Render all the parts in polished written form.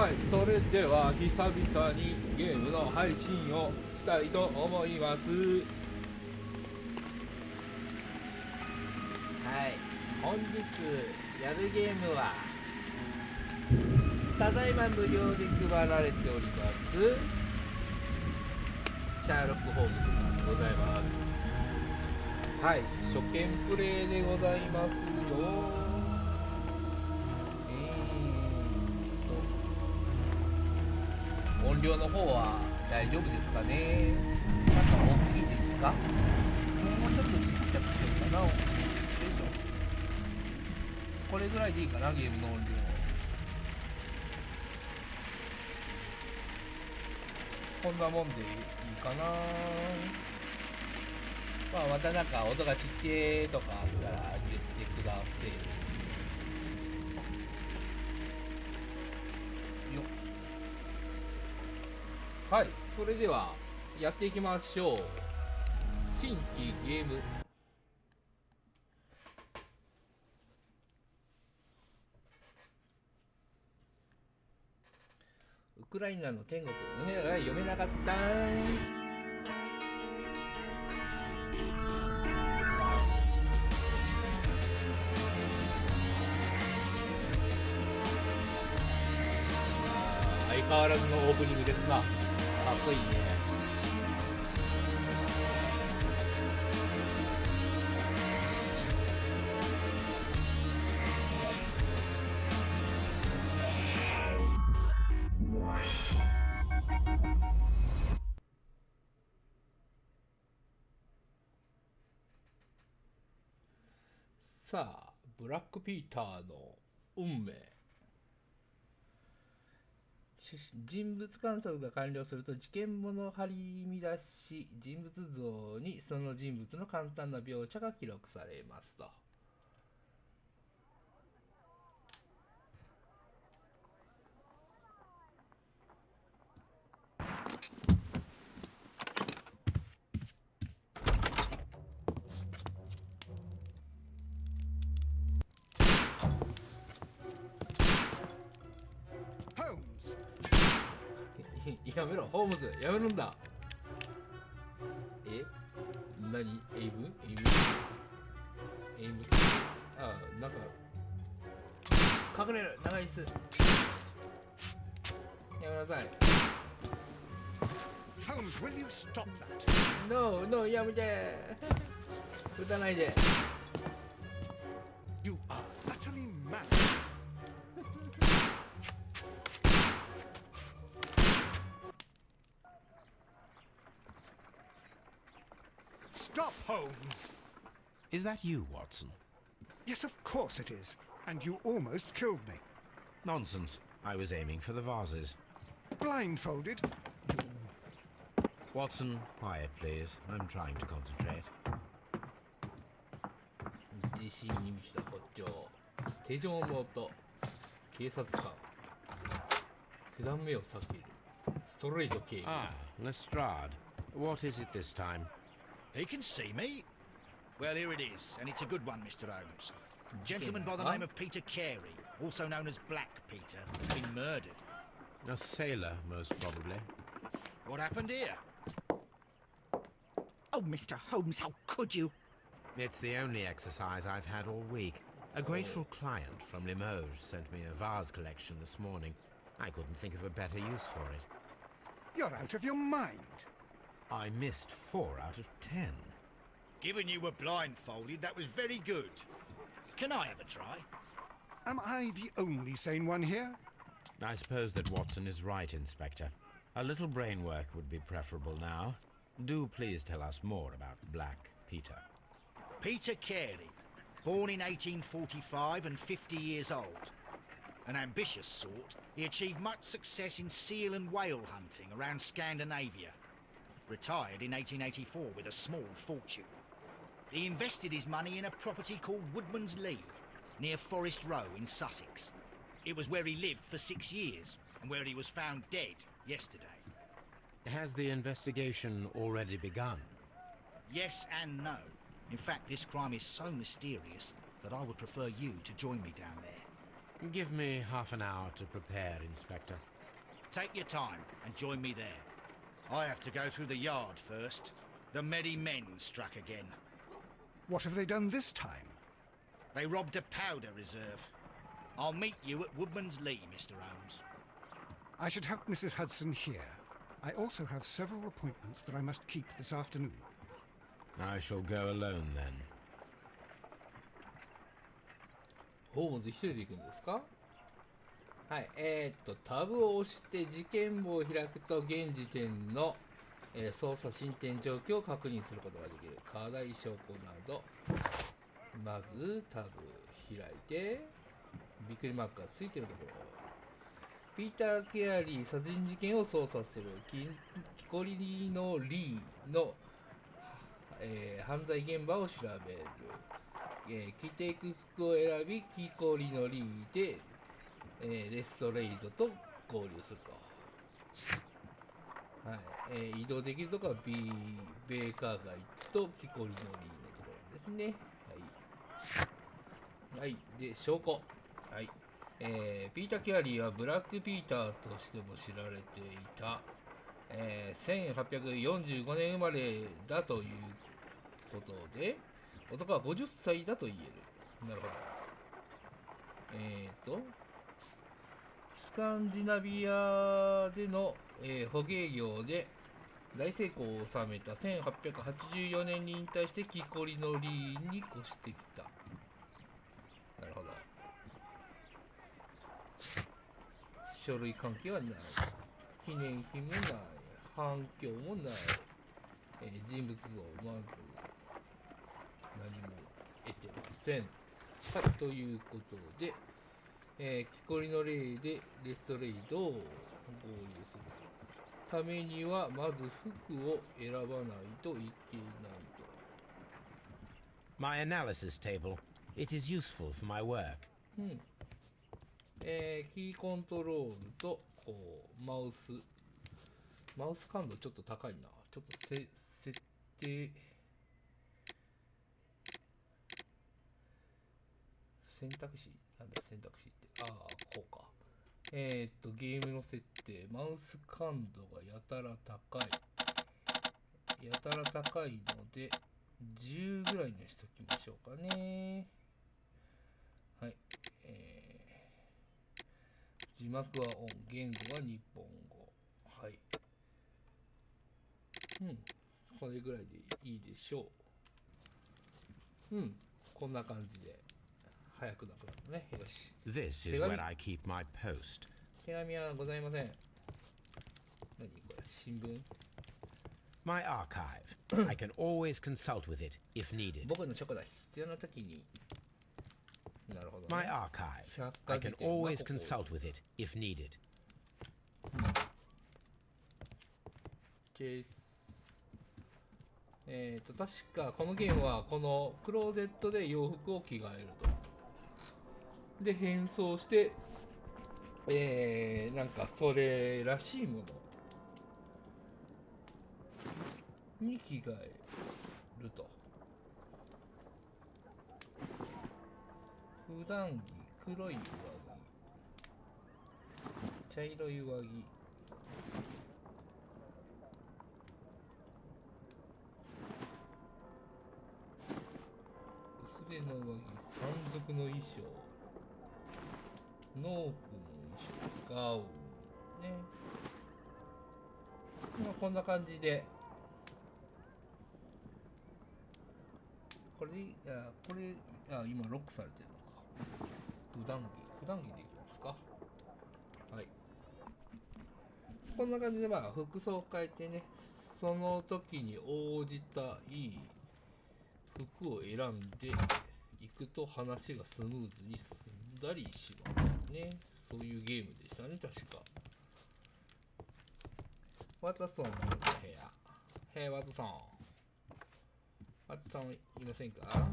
はい、それでは久々にゲームの配信をしたいと思います。はい、本日やるゲームはただいま無料で配られておりますシャーロック・ホームズさんでございます。はい、初見プレイでございますよ。音量の方は大丈夫ですかね。なんか大きいですか。もうちょっとちっちゃくしようかな。よいしょ。これぐらいでいいかな、ゲームの音量。こんなもんでいいかな。まあまたなんか音がちっちゃいとかあったら言ってくださいよ。はい、それではやっていきましょう。新規ゲーム。ウクライナの天国、読めなかったー。相変わらずのオープニングですな。かっこいいね。さあ、ブラックピーターの運命。人物観察が完了すると事件簿の張り乱し、人物像にその人物の簡単な描写が記録されますと。やめろ、ホームズ、やめるんだ。何？エイムああ、なんか隠れる、長い椅子。やめなさい。Holmes, will you stop that? No, やめて。撃たないで。You are utterly mad. Stop, Holmes! Is that you, Watson? Yes, of course it is. And you almost killed me. Nonsense. I was aiming for the vases. Blindfolded? Watson, quiet, please. I'm trying to concentrate. 自信に満ちた骨頂。手錠の音。警察官。九段目を避ける。ストレート警備。Ah, Lestrade. What is it this time? He can see me. Well, here it is, and it's a good one, Mr. Holmes. A gentleman by the name of Peter Carey, also known as Black Peter, has been murdered. A sailor, most probably. What happened here? Oh, Mr. Holmes, how could you? It's the only exercise I've had all week. A grateful client from Limoges sent me a vase collection this morning. I couldn't think of a better use for it. You're out of your mind. I missed 4 out of 10. Given you were blindfolded, that was very good. Can I have a try? Am I the only sane one here? I suppose that Watson is right, Inspector. A little brain work would be preferable now. Do please tell us more about Black Peter. Peter Carey, born in 1845 and 50 years old. An ambitious sort, he achieved much success in seal and whale hunting around Scandinavia. Retired in 1884 with a small fortune. He invested his money in a property called Woodman's Lee, near Forest Row in Sussex. It was where he lived for 6 years, and where he was found dead yesterday. Has the investigation already begun? Yes and no. In fact, this crime is so mysterious that I would prefer you to join me down there. Give me half an hour to prepare, Inspector. Take your time and join me there. I have to go through the yard first. The Medi men struck again. What have they done this time? They robbed a powder reserve. I'll meet you at Woodman's Lee, Mr. Holmes. I should help Mrs. Hudson here. I also have several appointments that I must keep this afternoon. I shall go alone then. ホームズ一人で行くんですか？はい、タブを押して事件簿を開くと現時点の、捜査進展状況を確認することができる。課題証拠など。まずタブ開いて、びっくりマークがついてるところ。ピーター・ケアリー殺人事件を捜査する。キコリのリーの、犯罪現場を調べる。着ていく服を選び、キコリのリーで、レストレイドと合流すると。はい、移動できるところはベーカー街とキコリのリーのところですね。はい。はい。で、証拠。はい。ピーター・キャリーはブラック・ピーターとしても知られていた、1845年生まれだということで、男は50歳だと言える。なるほど。スカンジナビアでの、捕鯨業で大成功を収めた1884年に引退してキコリのリーに越してきた。なるほど。書類関係はない。記念碑もない。反響もない。人物像まず何も得てません。はい、ということで、キコリの例でレストレイドを合流するためにはまず服を選ばないといけないと。My analysis table. It is useful for my work. キーコントロールとこうマウス感度ちょっと高いな。ちょっと設定選択肢なんだ選択肢ってこうか。ゲームの設定マウス感度がやたら高いので10ぐらいにしときましょうかね。はい。字幕はオン、言語は日本語。はい。これぐらいでいいでしょう。こんな感じで早くなくなったね。よし。This is where I keep my post. 手紙はございません。何これ新聞 My archive. I can always consult with it if needed. 僕のチョコだ。必要な時に。なるほど、ね。My archive. I can always consult with it if needed. 確かこのゲームはこのクローゼットで洋服を着替えると。で変装して、なんかそれらしいものに着替えると。普段着、黒い上着、茶色い上着、薄手の上着、山賊の衣装、農夫の衣装、ガウンね。こんな感じでこれ今ロックされてるのか。普段着でいきますか。はい。こんな感じで服装を変えてね、その時に応じたいい服を選んでいくと話がスムーズに進んだりしますね。そういうゲームでしたね、確か。ワトソンの部屋。ワトソン。ワトソンいませんか？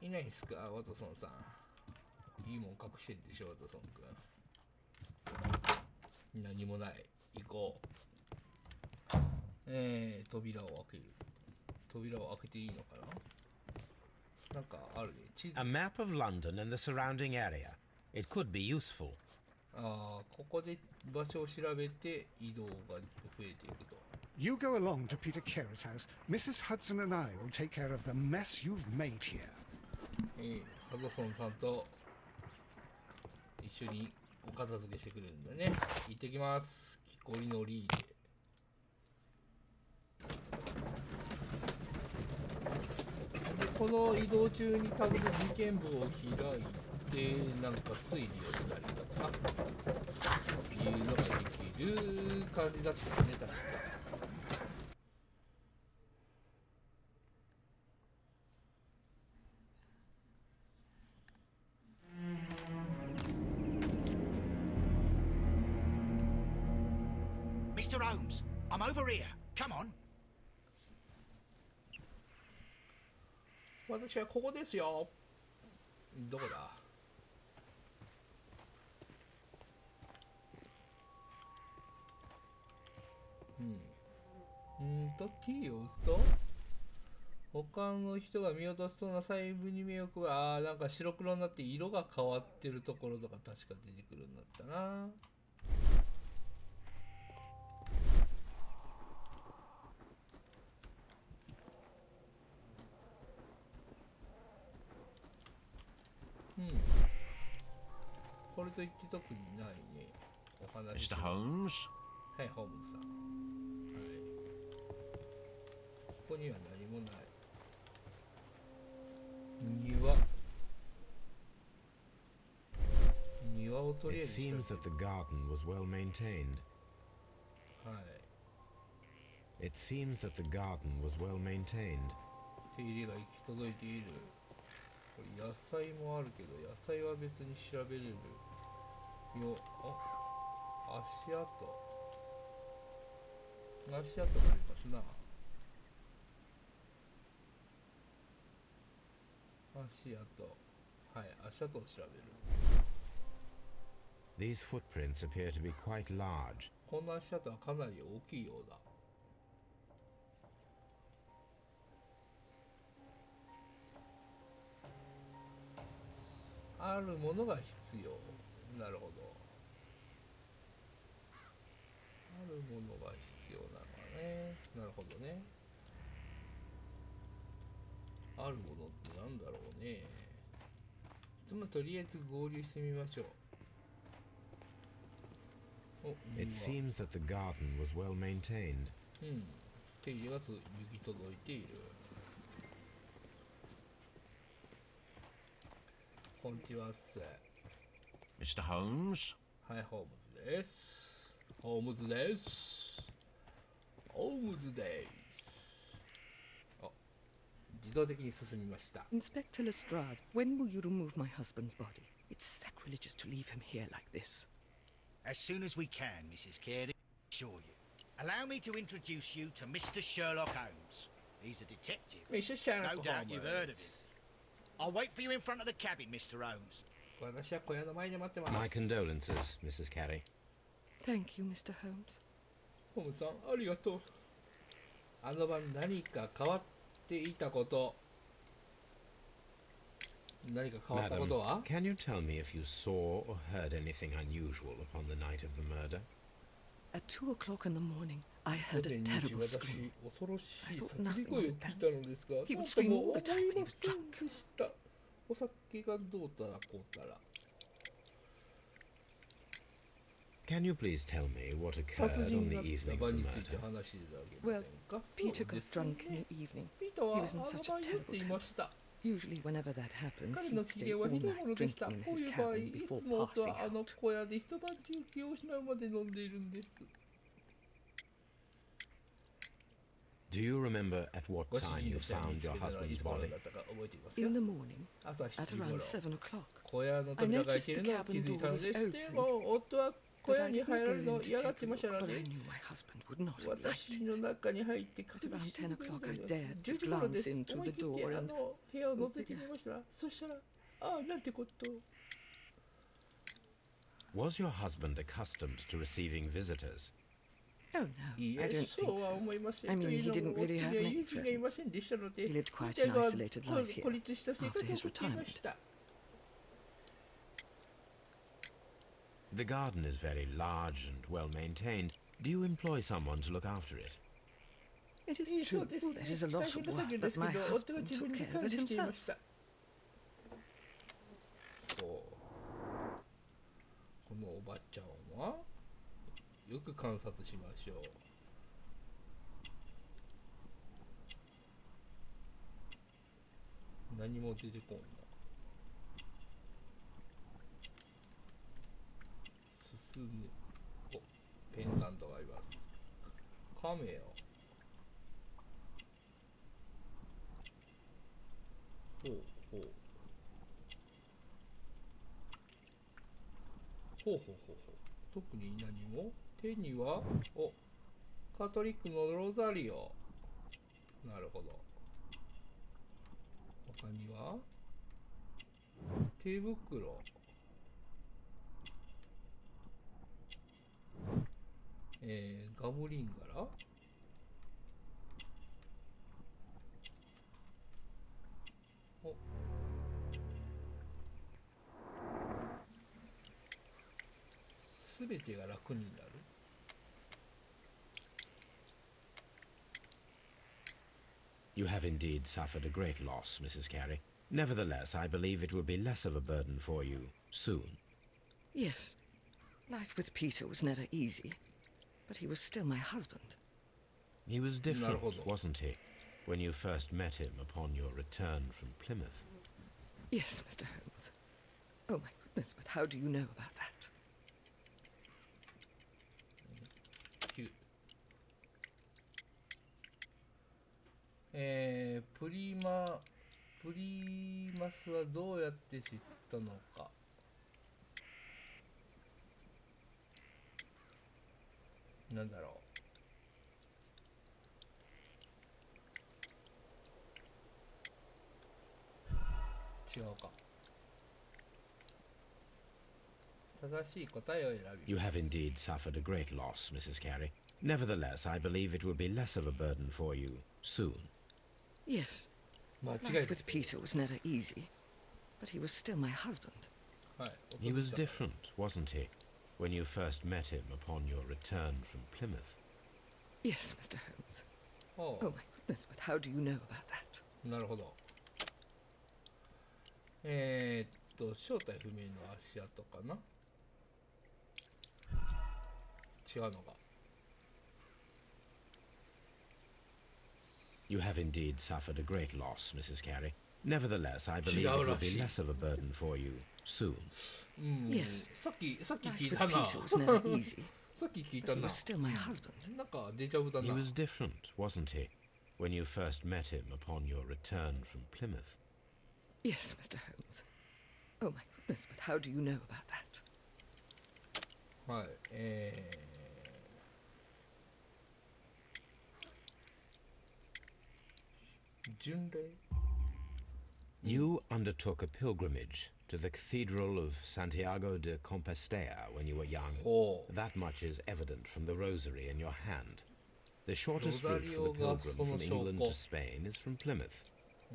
いないっすか、ワトソンさん。いいもん隠してんでしょ、ワトソンくん。何もない。行こう。扉を開ける。扉を開けていいのかな？なんかあるね。地図。A map of London and the surrounding area. It could be useful. ああ、ここで場所を調べて移動が増えていくと。You go along to Peter Carey's house. Mrs. Hudson and I will take care of the mess you've made here. ハドソンさんと一緒にお片付けしてくれるんだね。行ってきます。木こりのリーで。で、この移動中に多分事件簿を開いて、なんか推理をしたりとか、いうのができる感じだったよね、確か。Mr. Holmes, I'm over here. Come on. 私はここですよ。どこだ？キーを押すと他の人が見落としそうな細部に目を配る。ああ、なんか白黒になって色が変わってるところとか確か出てくるんだったな。これといって特にないね。お話。Mr. Holmes? はい、ホームズさん。はい。ここには何もない。庭をとりあえ It ず。 seems that the garden was well maintained. はい。 It seems that the garden was well maintained. 手入れが行き届いている。これ野菜もあるけど、野菜は別に調べれるよ。あ、足跡。足跡がありますな。足跡。はい、足跡を調べる。These footprints appear to be quite large. この足跡はかなり大きいようだ。あるものが必要。なるほど。あるものが必要なのかね。なるほどね。あるものってなんだろうね。とりあえず合流してみましょう。It seems that the garden was well maintained. 手入れが行き届いている。こんにちはっす。Mr. Holmes? はい、ホームズです。ホームズです。ホームズです。あ、自動的に進みました。Inspector Lestrade, when will you remove my husband's body? It's sacrilegious to leave him here like this. As soon as we can, Mrs. Carey, assure you. Allow me to introduce you to Mr. Sherlock Holmes. He's a detective. Mr. Sherlock No doubt Holmes. you've heard of him. I'll wait for you in front of the cabin, Mr. Holmes. 私は小屋の前で待ってます。 My condolences, Mrs. Carey. Thank you, Mr. Holmes. ホームズさん、ありがとう。あの晩何か変わっていたこと。何か変わったことは？ Madam, can you tell me if you saw or heard anything unusual upon the night of the murder? At 2 o'clock in the morning, I heard a terrible scream. 恐ろし I い thought 叫び nothing 声を of 聞い that. たのですが、 He would なんと scream も all 思 the い time when he ま was せん drunk. でした。お酒がどうたらこうたら。 Can you please tell me what 殺 occurred 人 on に the なった evening 場 of に the ついて murder? 話していただけま Well, せんか？ Peter そうで got す drunk ね in the evening. ピーターは He was in あの such 場 a に酔って terrible いました Usually, whenever that happened, 彼の he'd 機 stay 嫌は all ひどいも night のでした。 drinking in こう his いう場合、 cabin いつ before も夫 passing はあの out. 小屋で一晩中気を失うまで飲んでいるんです。 Do you remember at what ご主 time 人 you の部屋に found 見つ your けたのはい husband's つ頃 body? だったか覚えていますか？ In the morning, 朝 at 7時 around 頃、 7 o'clock, 小屋の扉が開いているのを気づいたのでしても、夫は小 but 屋 I に didn't 入られる go のを in to 嫌がっ take て a ました look, の for I で、 knew my husband would not have liked 私の it. 中に入って確 At 認 around して10くれ o'clock, た I の dared で、 to 10時頃で glance す。 into 思い the 切って door あ and の部屋を覗いてみましたら、そしたら、ああ、なんてこと。 Was your husband accustomed to receiving visitors? Oh, no, い I え、 don't そ think うは so. 思いません。 I mean, he という の didn't も really have 友 many 人がいま friends. せんでしたので、 He lived quite 彼 an は isolated life here 孤立した生 after 活を his 送っていま retirement. した。 The garden is very large and well maintained. Do you employ someone to look after it? It is そ true. うですね。 There is a 大 lot 変 of な作 work, 業です but け my ど、夫が husband 自分 took で care 管 of it 理していま himself. した。このおばちゃんはよく観察しましょう。何も出てこんな。進む。お、ペンダントがあります。カメよ。ほうほう。ほうほうほうほう。特に何も。手には、お、カトリックのロザリオ。なるほど。他には手袋、ガムリンガラ、お、すべてが楽になる。You have indeed suffered a great loss, Mrs. Carey. Nevertheless, I believe it will be less of a burden for you soon. Yes. Life with Peter was never easy, but he was still my husband. He was different, なるほど。wasn't he, when you first met him upon your return from Plymouth? Yes, Mr. Holmes. Oh, my goodness, but how do you know about that? 9。プリマスはどうやって知ったのか。なんだろう。違うか。正しい答えを選び。 You have indeed suffered a great loss, Mrs. Carey. Nevertheless, I believe it will be less of a burden for you soon. Yes. 間違え Life た。 with Peter was never easy, but he was still my husband. はい。 He was different, wasn't he, when you first met him upon your return from Plymouth? Yes, Mr. Holmes. お Oh, my goodness, but how do you know about that? なるほど。正体不明の足跡かな。違うのか。 You have indeed suffered a great loss, Mrs. Carey. Nevertheless, I believe it will be less of a burden for you soon. うん、 Yes. さっき聞い Life た with な。 Peter was never easy, さっき聞い but た he な was。still my husband. なんかデジャブだ He な。 was different, wasn't he, when you first met him upon your return from Plymouth? Yes, Mr. Holmes. Oh, my goodness, but how do you know about that? はい。巡礼。 You undertook a pilgrimage to the Cathedral of Santiago de Compostela when you were young. ほう。 That much is evident from the rosary in your hand. The shortest route for the ロザリオが pilgrim その from 証拠。 England to Spain is from Plymouth.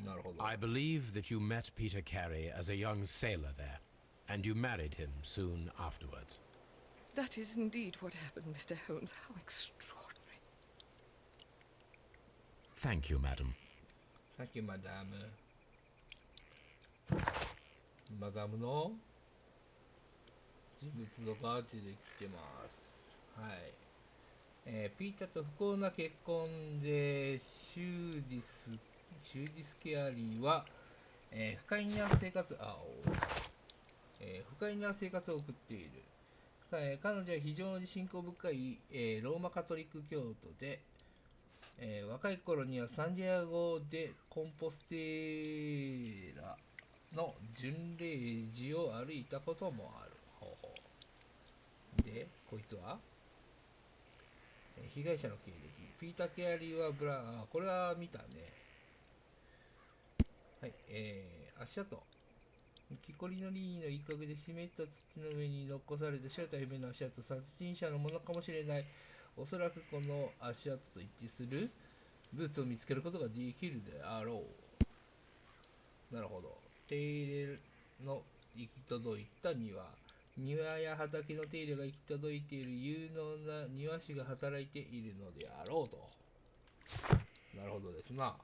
なるほど。 I believe that you met Peter Carey as a young sailor there, and you married him soon afterwards. That is indeed what happened, Mr. Holmes. How extraordinary. Thank you, madam. さっきマダム。マダムの人物像が出てきてます。はい。ピーターと不幸な結婚でシューディスケアリーは、不快な生活を送っている。彼女は非常に信仰深い、ローマカトリック教徒で、若い頃にはサンディアゴ・デ・コンポステーラの巡礼地を歩いたこともある。ほうほう。で、こいつは被害者の経歴。ピーター・ケアリーはこれは見たね。はい、足跡。木こりの林の一角で湿った土の上に残された正体不明の足跡、殺人者のものかもしれない。おそらくこの足跡と一致するブーツを見つけることができるであろう。なるほど。手入れの行き届いた庭。庭や畑の手入れが行き届いている有能な庭師が働いているのであろうと。なるほどですな。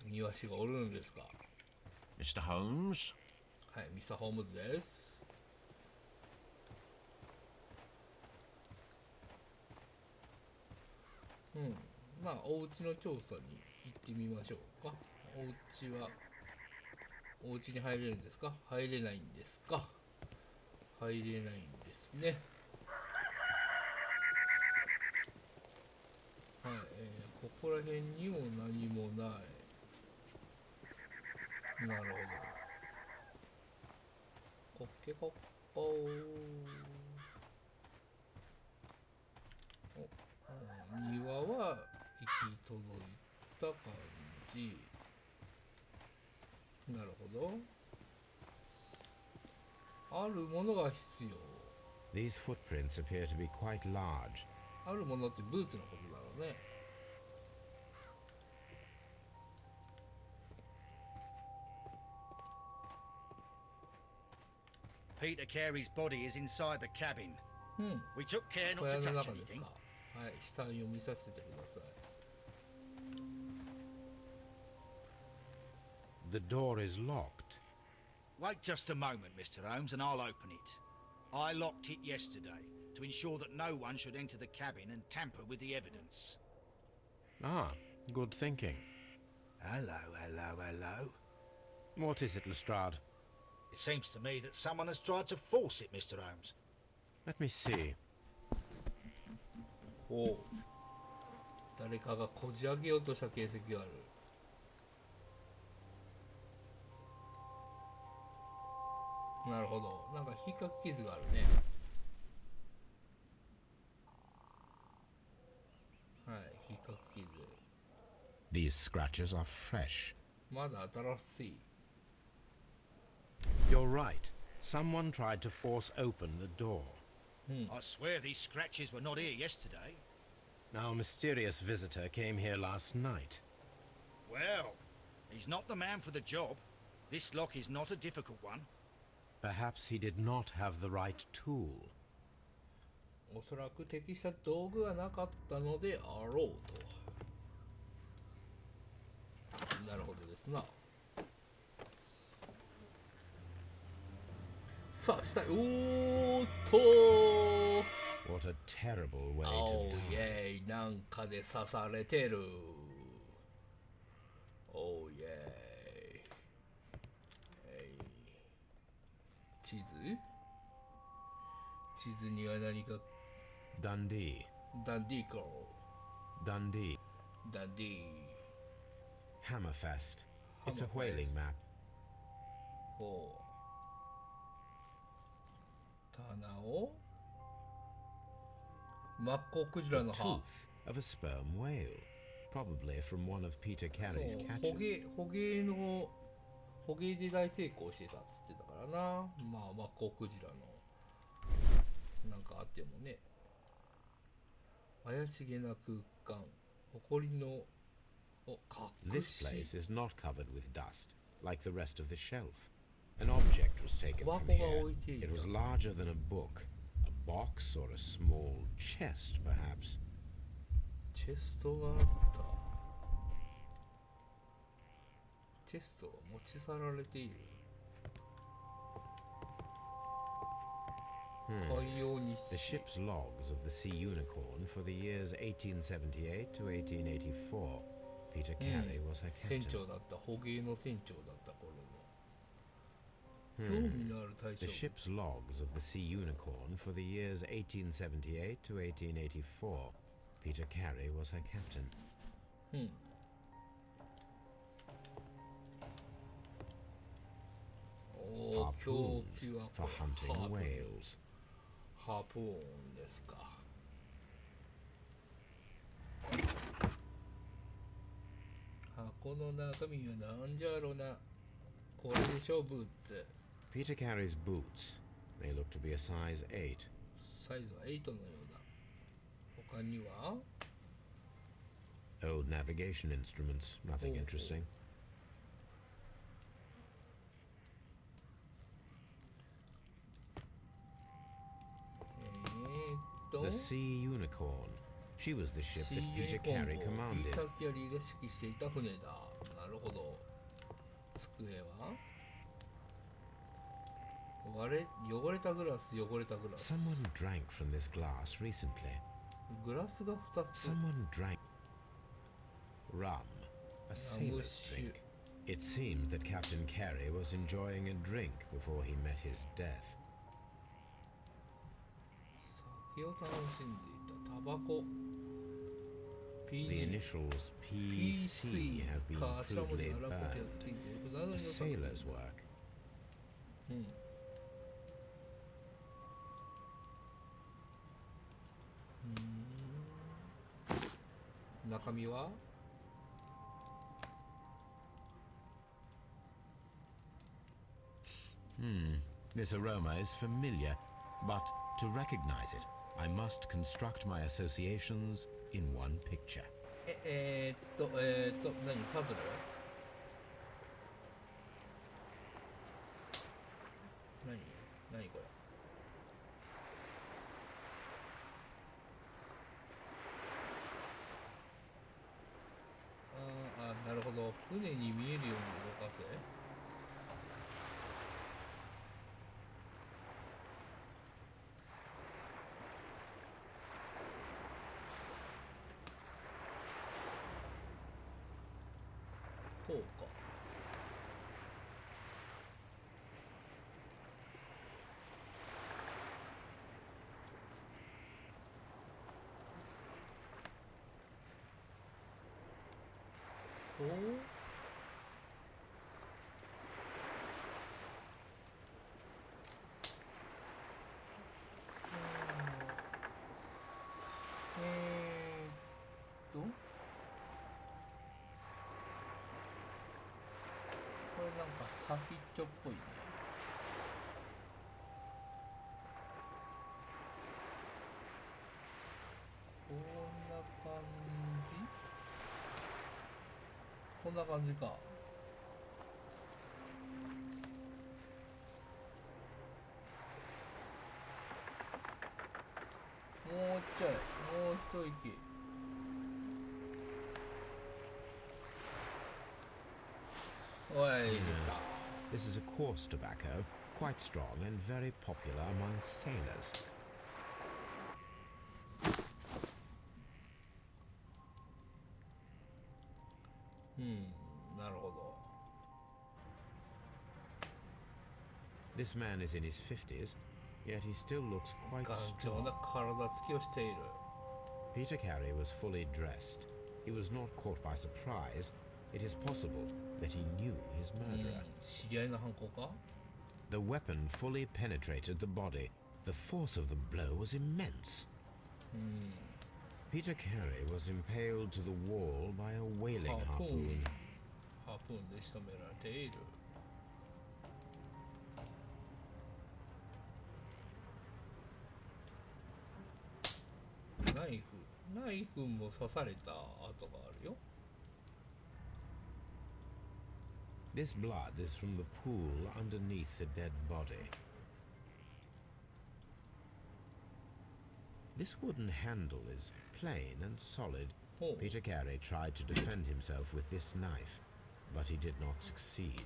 庭師がおるんですか。 Mr. Holmes? はい、ミスターホームズです。まあお家の調査に行ってみましょうか。お家に入れるんですか？入れないんですか？入れないんですね。はい、ここら辺にも何もない。なるほど。コッケコッコー。庭は行き届いた感じ。なるほど。あるものが必要。 These footprints appear to be quite large. あるものってブーツのことだろうね。Peter Carey's body is inside the cabin. うん。 We took care 小 not 屋 to の touch 中です anything. か。はい、死体を見させてください。The door is locked. Wait just a moment, Mr. Holmes, and I'll open it. I locked it yesterday to ensure that no one should enter the cabin and tamper with the evidence. Ah, good thinking. Hello, hello, hello. What is it, Lestrade? It seems to me that someone has tried to force it, Mr. Holmes. Let me see. おう。誰かがこじ開けようとした形跡がある。なるほど。なんか引っかき傷があるね。はい、引っかき傷。 These scratches are fresh. まだ新しい。 You're right. Someone tried to force open the door. I swear these scratches were not here yesterday. Our mysterious visitor came here last night. Well, he's not the man for the job. This lock is not a difficult one. Perhaps he did not have the right tool. おそらく適した道具がなかったのであろうと。なるほどですな。さあ、死体。おーっとー。 What a terrible way お to ーイ die. ェイ、なんかで刺されてる。おーイェイ。地図には何か Dundee. ダンディーか。 Dundee. ダンディー。 Hammerfest. It's a whaling map. ほう。棚をマッコウクジラ The の歯。 tooth of a sperm whale. Probably from one of Peter Carey's そう、 catches. 捕鯨で大成功してたっつってたからな。まあマッコウクジラのなんかあってもね。怪しげな空間、埃のを隠 This し。 place is not covered with dust, like the rest of the shelf. An object was taken from here. It was larger than a book, a box or a small chest, perhaps. チェストがあった。チェストが持ち去られている。海洋日 The 誌。 ship's logs of the Sea Unicorn for the years 1878 to 1884. Peter Carey was her 船 captain. 長だった、捕鯨の船長だった頃の。興味のある対象 The。ship's logs of the Sea Unicorn for the years 1878 to 1884. Peter Carey was her captain. おー、凶 Harpoons 器は for hunting ハープ whales. ハープーンですか。箱の中身はなんじゃろな。これでしょ、ブーツ。Peter Carey's boots. They look to be a size 8. サイズは8のようだ。他には Old navigation instruments. Nothing Oh. interesting. The Sea Unicorn. She was the ship that Peter Carey ピー commanded. ター・キャリーが指揮していた船だ。なるほど。机は汚れたグラス、汚れたグラス。 Someone drank from this glass recently. グラスが2つ。 Someone drank rum, a sailor's drink. It seemed that Captain Carey was enjoying a drink before he met his death. 酒を楽しんでいた。タバコ。The PG。 initials PC have been 頭文字 crudely がラップでやっ burned. ていて、なの A に sailor's work. うん。中身は This aroma is familiar, but to recognize it, I must construct my associations in one picture. 何パズル何これなるほど。船に見えるように動かせ。こうか。こうこれなんか先っちょっぽいね。こんな感じこんな感じか。もうちょい、もう一息。おい、 Yes. This is a coarse tobacco, quite strong and very popular among sailors. なるほど。 This man is in his 50s, yet he still looks quite 頑丈 strong. な体つきをしている。 Peter Carey was fully dressed. He was not caught by surprise. It is possible that he knew his murderer. 知り合いの犯行か The weapon fully penetrated the body. The force of the blow was immense. Peter Carey was impaled to the wall by a whaling harpoon. ハープーンで仕留められている。ナイフも刺された跡があるよ。 This blood is from the pool underneath the dead body. This wooden handle is plain and solid. Oh. Peter Carey tried to defend himself with this knife, but he did not succeed.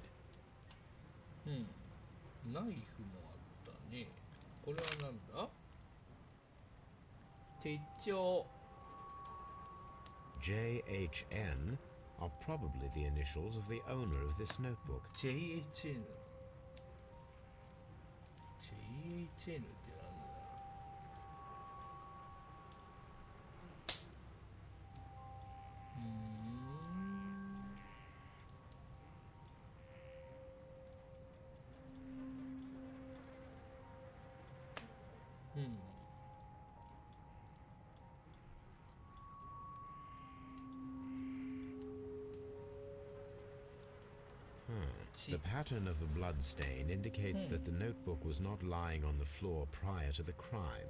ナイフもあったね。これはなんだ手帳。 JHN are probably the initials of the owner of this notebook. JHN。JHN ってなんだ The pattern of the blood stain indicates that the notebook was not lying on the floor prior to the crime,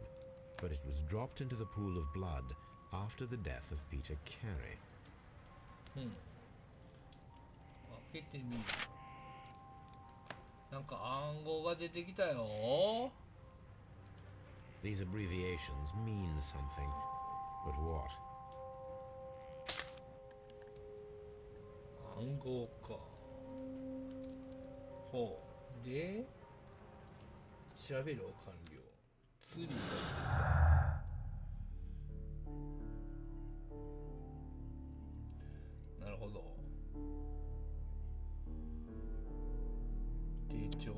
but it was dropped into the pool of blood after the death of Peter Carey. 開けてみる。なんか暗号が出てきたよ。 These abbreviations mean something, but what? 暗号か。ほう。で、調べるを完了。ツリーが出てきた。なるほど。手帳。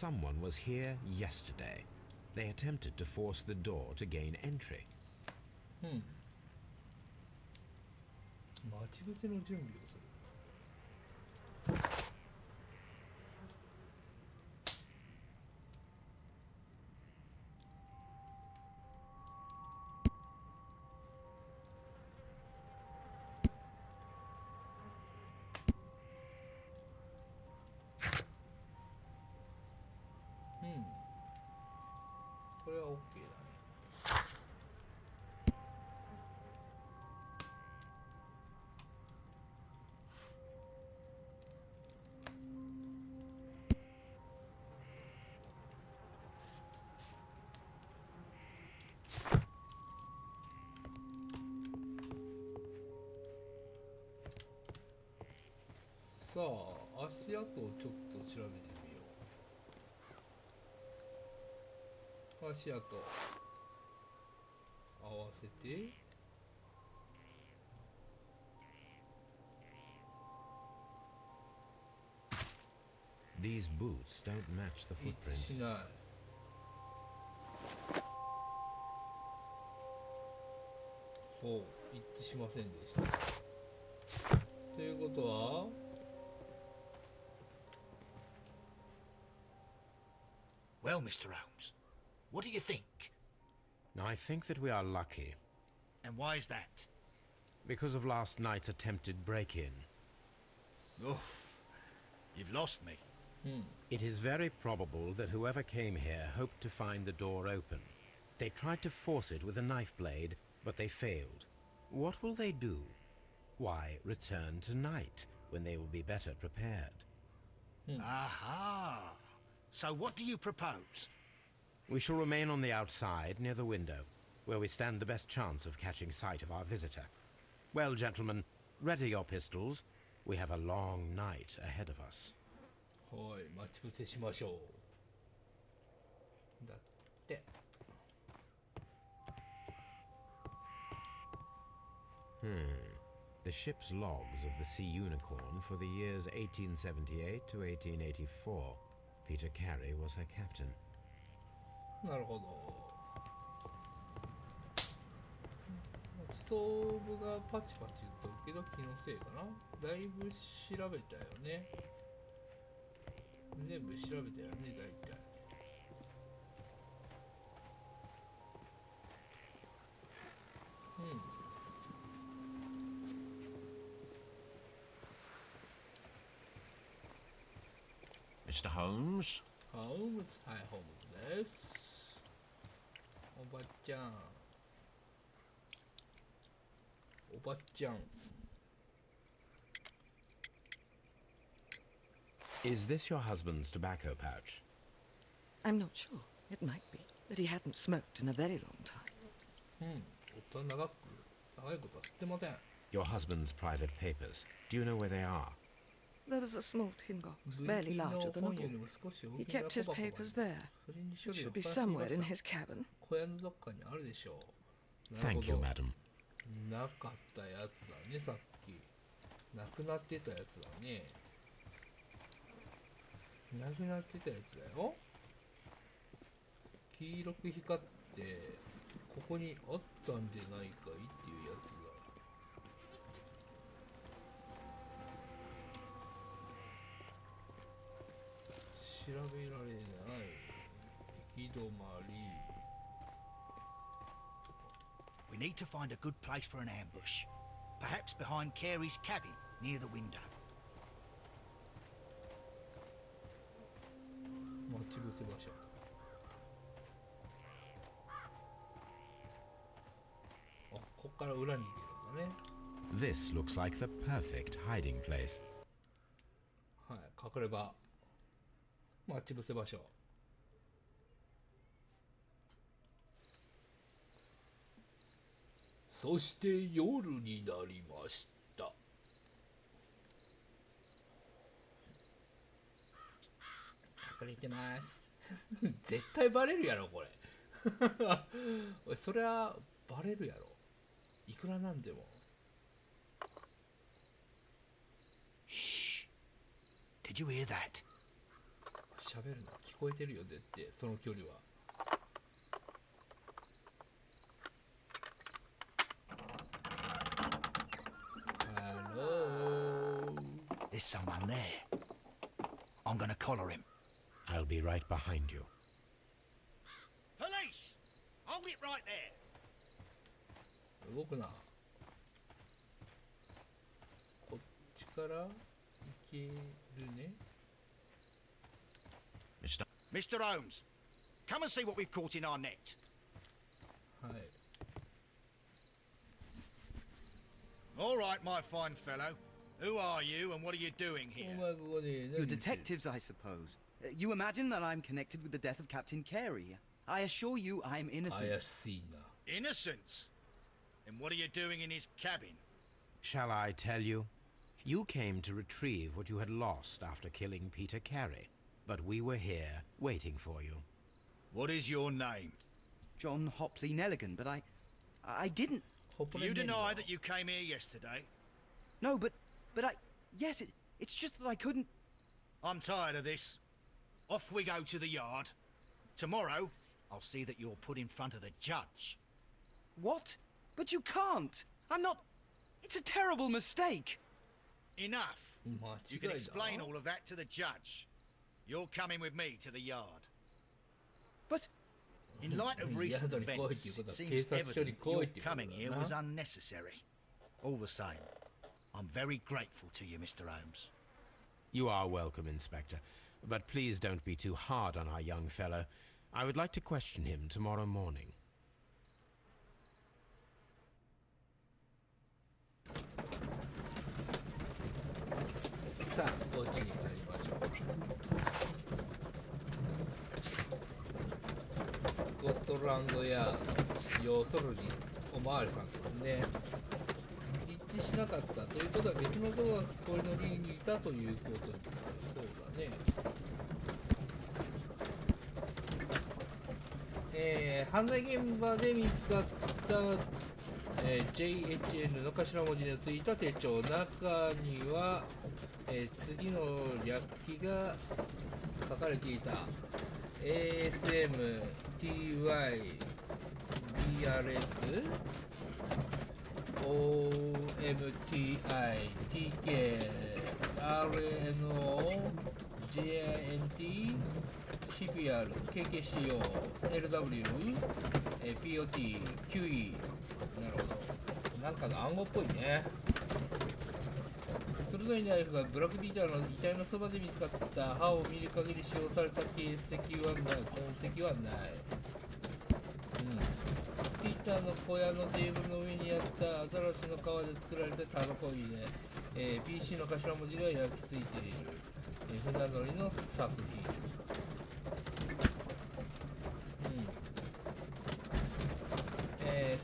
Someone was here yesterday. They attempted to force the door to gain entry. 待ち伏せの準備をする。これは OK だね。さあ、足跡をちょっと調べてみよう。足跡合わせてThese boots don't match the 一致し footprints. ない。ほう、一致しませんでした。ということはWell, Mr. Holmes, what do you think? I think that we are lucky And why is that? because of last night's attempted break-in. Oh, you've lost me. It is very probable that whoever came here hoped to find the door open. They tried to force it with a knife blade, but they failed. What will they do? Why, return tonight, when they will be better prepared. Aha! So what do you propose? We shall remain on the outside, near the window, where we stand the best chance of catching sight of our visitor. Well, gentlemen, ready your pistols. We have a long night ahead of us. はい、待ち伏せしましょう。だって。The ship's logs of the Sea Unicorn for the years 1878 to 1884. Peter Carey was her captain. なるほど。ストーブがパチパチ言っとるけど気のせいかな。だいぶ調べたよね。全部調べたよね、大体。Mr. Holmes? ホームズ、はい、ホームズです。おばちゃん。おばちゃん。Is this your husband's tobacco pouch? I'm not sure. It might be, but he hadn't smoked in a very long time. 夫は長いことは知ってません。Your husband's private papers. Do you know where they are? There was a small tin box, barely larger than a ball. He kept his papers there. It should be somewhere in his cabin. 小屋のどっかにあるでしょう。なるほ Thank ど you, madam. なかったやつだね、さっき。なくなってたやつだね。なくなってたやつだよ。黄色く光って、ここにあったんじゃないかいっていうやつだ。べられない行き止まり We need to find a good place for an ambush. Perhaps behind Carey's cabin, near the window. 待ち伏せ場所あ、こっから裏に行けるんだね This looks like the perfect hiding place. はい、隠れ場待ち伏せ場所そして夜になりました隠れてます絶対バレるやろこれおいそりゃバレるやろいくらなんでも Shh. Did you hear that? 喋るの聞こえてるよ絶対その距離はThere's someone there. I'm gonna collar him. I'll be right behind you. Police! Hold it right there. 動くなこっちから行けるね Mr. Holmes, come and see what we've caught in our net. はい All right, my fine fellow. Who are you and what are you doing お here? 前ここで You're detectives, I suppose. You imagine that I'm connected with the death of Captain Carey. I assure you I'm 怪 innocent. しいな Innocent? And what are you doing in his cabin? Shall I tell you? You came to retrieve what you had lost after killing Peter Carey, but we were here waiting for you. What is your name? John Hopley Nelligan, but I didn't. Do you deny that you came here yesterday? No, but yes, it's just that I couldn't. I'm tired of this. Off we go to the yard. Tomorrow, I'll see that you're put in front of the judge. What? But you can't. I'm not. It's a terrible mistake. Enough. 間 You 違 can い explain だ all of that to the judge. You're coming with me to the yard. But In light of recent events, it seems evident your coming here was unnecessary. All the same, I'm very grateful to you, Mr. Holmes. You are welcome, Inspector, but please don't be too hard on our young fellow. I would like to question him tomorrow morning. さあお家に帰りましょうスコットランドヤード要するにおまわりさんですね一致しなかったということは別の音が聞こえの家にいたということになるそうだね犯罪現場で見つかった、JHN の頭文字のついた手帳中には、次の略記が書かれていた ASM TY BRS OMTI TK RNO JINT CPR KKCO LW POT QE なるほどなんかの暗号っぽいね鋭いナイフがブラックビーターの遺体のそばで見つかった歯を見る限り使用された形跡はない痕跡はないピーターの小屋のテーブルの上にあったアザラシの皮で作られたタバコ入れ、PC の頭文字が焼き付いている、船乗りの作品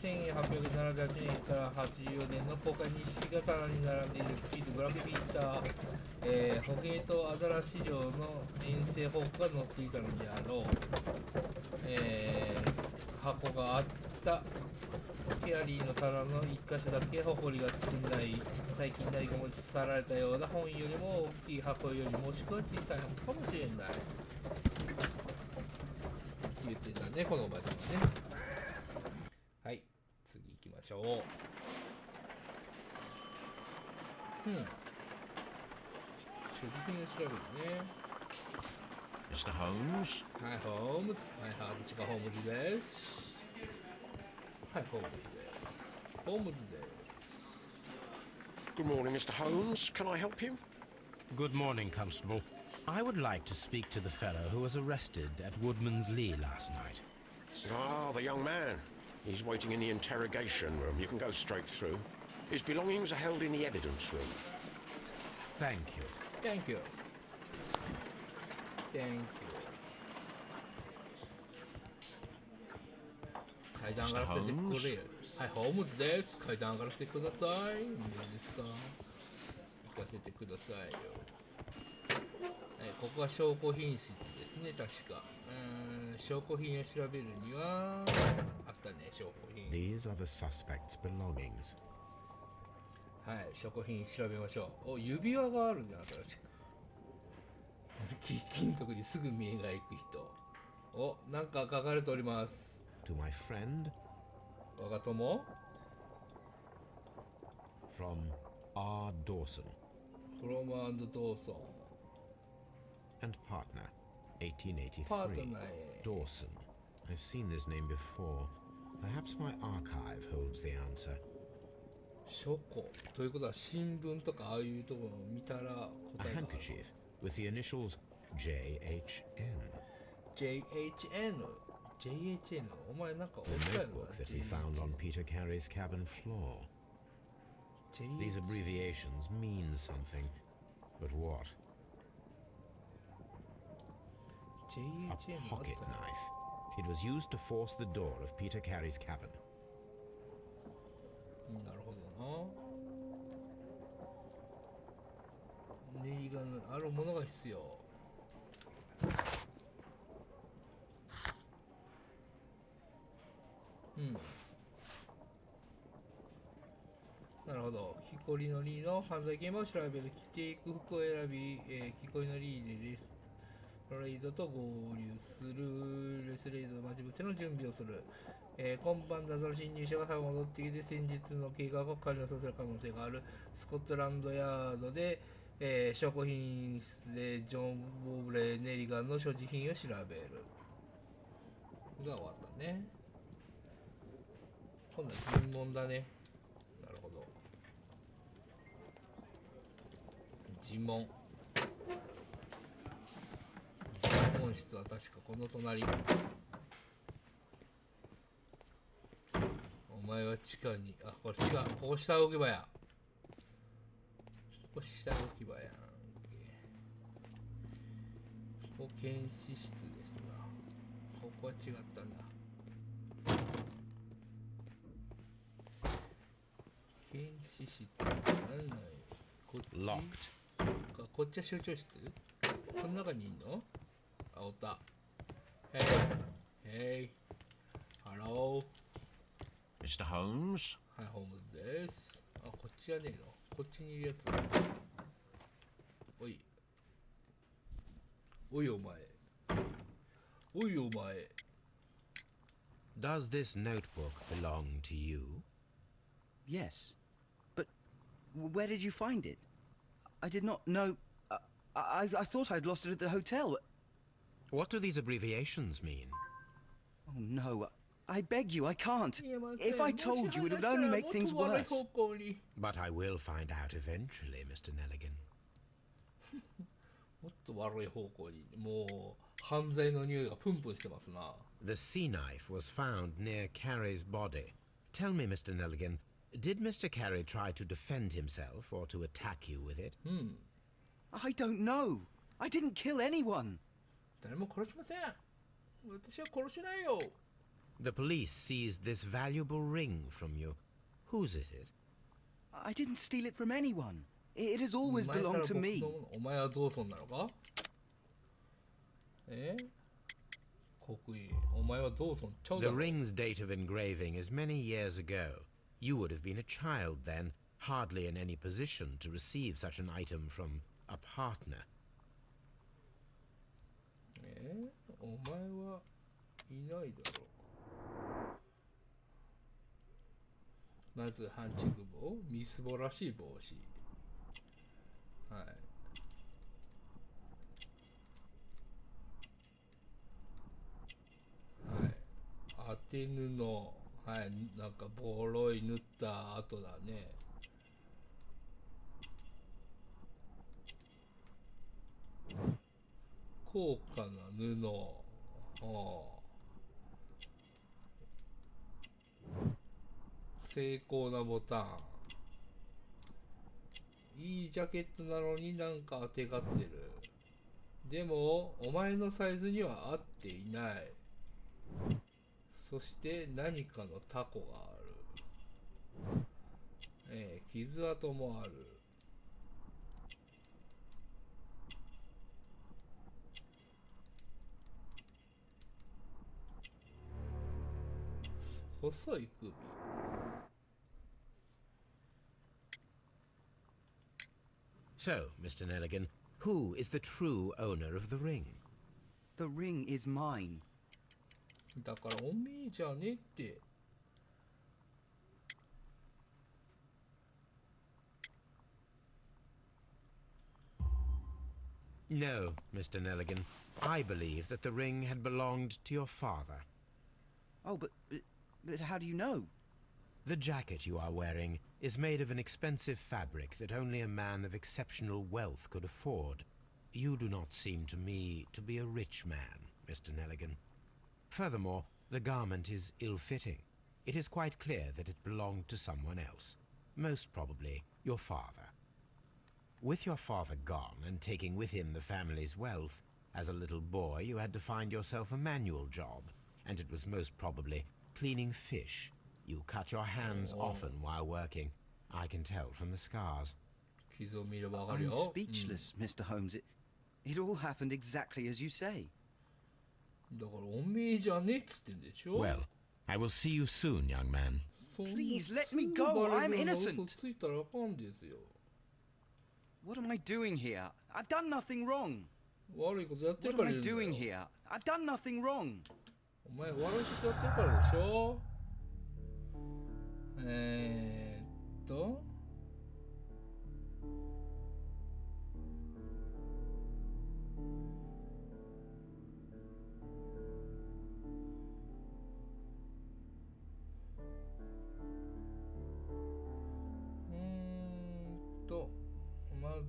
1878年から84年の公開日誌が棚に並んでいるブラックビーター、捕鯨とアザラシ漁の遠征報告が載っていたのであろう、箱があったケアリーの棚の1箇所だけ埃が少ない最近何か持ち去られたような本よりも大きい箱よりもしくは小さい箱かもしれない言ってたねこのおばちゃんはねはい次行きましょう所持品を調べるね Mr. Holmes? はい、ホームズ。はい、私がホームズです。はい、ホームズです。ホームズです。Good morning, Mr. Holmes. Can I help you? Good morning, Constable. I would like to speak to the fellow who was arrested at Woodman's Lee last night. Ah, the young man. He's waiting in the interrogation room. You can go straight through. His belongings are held in the evidence room. Thank you. Thank you. Thank you. 階段上がらせてくれよ。はい、ホームズです。階段上がらせてください。いいですか？行かせてくださいよ。ここは証拠品室ですね、確か。証拠品を調べるには、あったね、証拠品。These are the suspect's belongings. はい、証拠品調べましょう。お、指輪があるんじゃな、新しく。貴金属にすぐ目が行く人。お、なんか書かれております。To my friend 我が友 from R. Dawson from and Dawson and partner, 1883. パートナーへ Dawson. I've seen this name before. Perhaps my archive holds the answer. 書庫ということは新聞とかああいうところを見たら A 答えがある handkerchief with the initials JHN. JHN お前なんかおっ The たよな notebook that we found on Peter Carey's cabin floor. These abbreviations mean something, but what? A JHN あった pocket よ knife. It was used to force the door of Peter Carey's cabin. なるほどな。ネギがあるものが必要。なるほど。木こりのリーの犯罪現場を調べる。着ていく服を選び、木こりのリーでレスレイドと合流する。レスレイド待ち伏せの準備をする。今晩謎の侵入者が戻ってきて先日の計画を完了させる可能性がある。スコットランドヤードで、証拠品室でジョン・ボブレー・ネリガンの所持品を調べる。が終わったね。今度は尋問だね。なるほど。尋問。尋問室は確かこの隣。お前は地下に、あ、これ違う。ここ下置き場や。ここ下置き場やんけ。ここ検視室ですが。ここは違ったんだ。検視室なんないこっち Locked. こっちは集長室この中にいんのあ、おった。Hey. Hello. Mr. Holmes? はい、ホームズです。あ、こっちじゃねえのこっちにいるやつ。おい。おいお前。おいお前。Does this notebook belong to you? Yes. But where did you find it? I did not know. I thought I'd lost it at the hotel. What do these abbreviations mean? Oh no. I beg you, I can't. If I told you, it would only make things worse. But I will find out eventually, Mr. Nelligan. もっと悪い方向に。もう犯罪の匂いがプンプンしてますな。The sea knife was found near Carey's body. Tell me, Mr. Nelligan, did Mr. Carey try to defend himself or to attack you with it? I don't know. I didn't kill anyone. 誰も殺しません。私は殺しないよ。The police seized this valuable ring from you. Whose is it? I didn't steal it from anyone. It has always belonged to me. お前はドーソンなのか？刻印。お前はドーソンちゃうだ The ろ。 ring's date of engraving is many years ago. You would have been a child then, hardly in any position to receive such an item from a partner. お前はいないだろう。まずハンチング帽、みすぼらしい帽子。はい。手布、はい、なんかボロい塗った後だね。高価な布、精巧なボタン。いいジャケットなのになんかあてがってる。でもお前のサイズには合っていない。そして何かのタコがある。傷跡もある。細い首。So, Mr. Nelligan, who is the true owner of the ring? The ring is mine. だからおめえじゃねって。No, Mr. Nelligan. I believe that the ring had belonged to your father. Oh, but how do you know? The jacket you are wearing is made of an expensive fabric that only a man of exceptional wealth could afford. You do not seem to me to be a rich man, Mr. Nelligan. Furthermore, the garment is ill-fitting. It is quite clear that it belonged to someone else, most probably your father. With your father gone and taking with him the family's wealth, as a little boy you had to find yourself a manual job, and it was most probably cleaning fish. You cut your hands often while working. I can tell from the scars. I'm speechless, Mr. Holmes. It all happened exactly as you say. Well, I will see you soon, young man. Please let me go. I'm innocent. What am I doing here? I've done nothing wrong. What am I doing here? I've done nothing wrong. お前悪いことやってるからでしょ。まず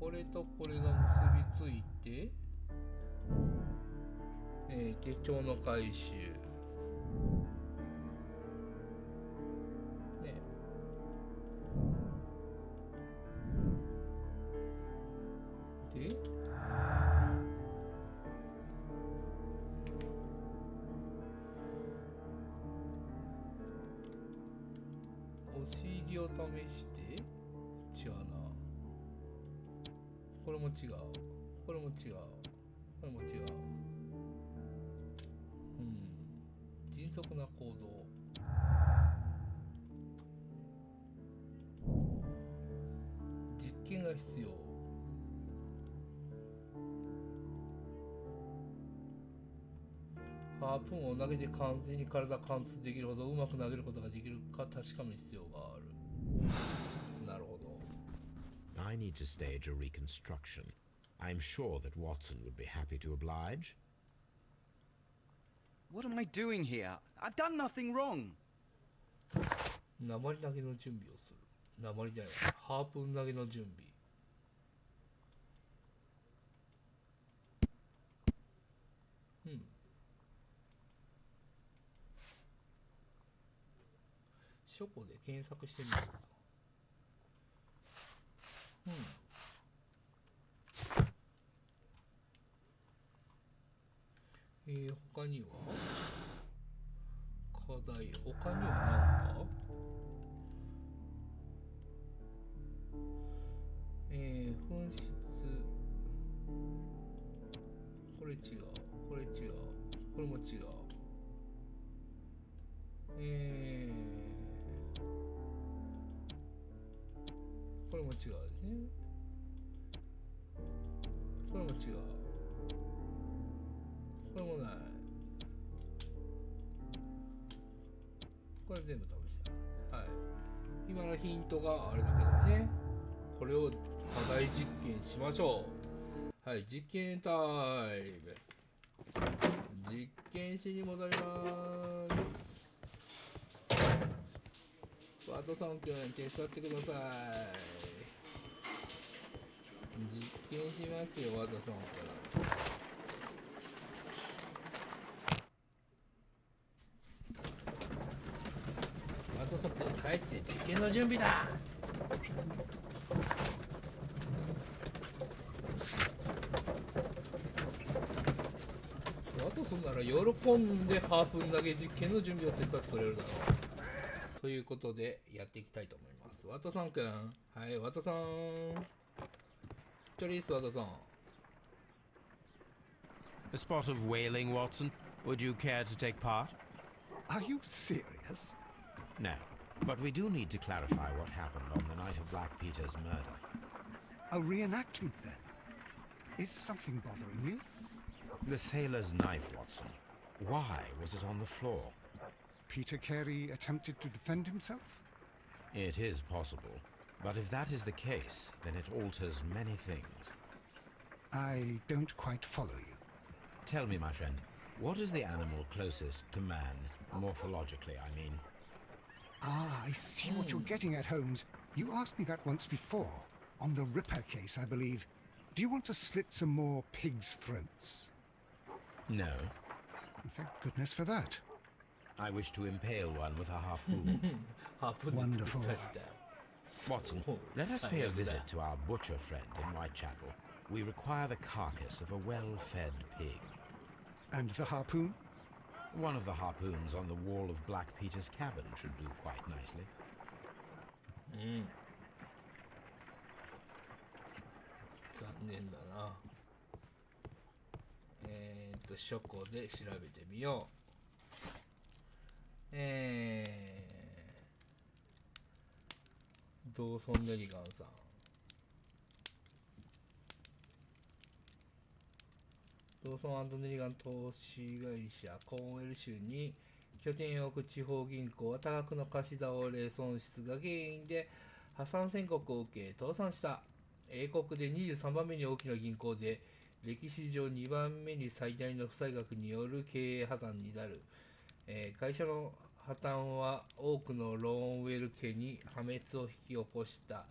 これとこれが結びついて、手帳の回収ね。でお尻を試して違うな。これも違う。これも違う。これも違う。迅速な行動。実験が必要。ハープーンを投げて完全に体貫通できるほどうまく投げることができるか確かめる必要がある。なるほど。I need to stage a reconstruction. I'm sure that Watson would be happy to oblige. What am I doing here? I've done nothing wrong. 鉛投げの準備をする。鉛じゃない。ハープーン投げの準備。書庫で検索してみる。他には課題、他には何か紛失、これ違う、これ違う、これも違う。これも違うですね。これも違う。これもない。これ全部試した。はい。今のヒントがあれだけどね。これを課題実験しましょう。はい、実験タイム。実験しに戻ります。ワトソン君、手伝ってください。実験しますよ、ワトソン君。ワトソン君、帰って実験の準備だ。ワトソンなら喜んでハープンだけ実験の準備を手伝ってくれるだろう。ということでやっていきたいと思います。ワトソンくん、はい、ワトソン。一人です、ワトソン。A spot of whaling, Watson. Would you care to take part? Are you serious? No, but we do need to clarify what happened on the night of Black Peter's murder. A reenactment, then? Is something bothering you? The sailor's knife, Watson. Why was it on the floor? Peter Carey attempted to defend himself? It is possible. But if that is the case, then it alters many things. I don't quite follow you. Tell me, my friend, what is the animal closest to man, morphologically, I mean? Ah, I see what you're getting at, Holmes. You asked me that once before. On the Ripper case, I believe. Do you want to slit some more pigs' throats? No. Thank goodness for that. I wish to impale one with a harpoon. Wonderful. Watson, let us pay a visit to our butcher friend in Whitechapel. We require the carcass of a well-fed pig. And the harpoon? One of the harpoons on the wall of Black Peter's cabin should do quite nicely. 残念だな。書庫で調べてみよう。ドーソン・ネリガンさん。ドーソン&ネリガン投資会社コーンウェル州に拠点を置く地方銀行は多額の貸し倒れ損失が原因で破産宣告を受け倒産した。英国で23番目に大きな銀行で歴史上2番目に最大の負債額による経営破綻になる。会社の破綻は多くのローンウェル家に破滅を引き起こした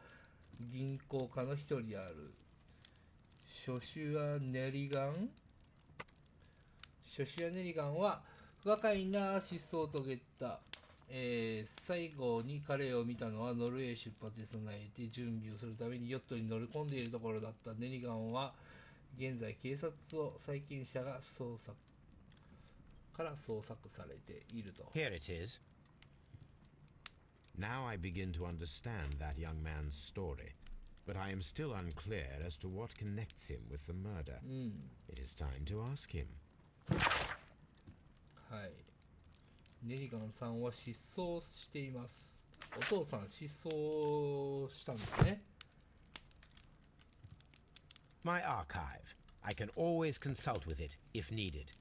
銀行家の一人であるショシュア・ネリガンは不可解な失踪を遂げた。最後に彼を見たのはノルウェー出発で備えて準備をするためにヨットに乗り込んでいるところだった。ネリガンは現在警察を債権者が捜索されていると。 Here it is. Now I begin to understand that young man's story, but I am still unclear as to what connects him with the murder. It is time to ask him. はい。ネリガンさんは失踪しています。お父さん失踪したんですね。My archive. I can always consult with it if needed.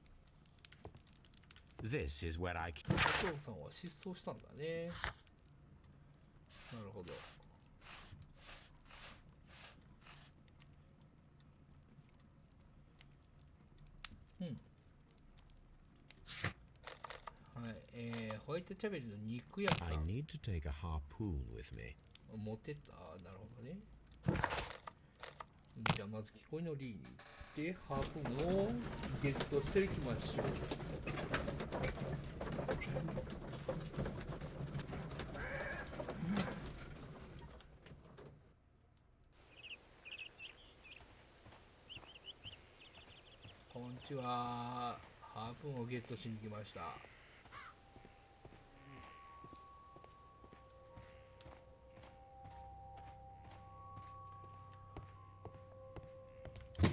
This is where I... お父さんは失踪したんだね。なるほど。はい、ホワイトチャベルの肉屋さん。 I need to take a harpoon with me. 持ってった。なるほどね。じゃあまず聞こえのリーに行ってハープーンをゲットしていきましょう。こんにちは。ハープーンをゲットしに来ました。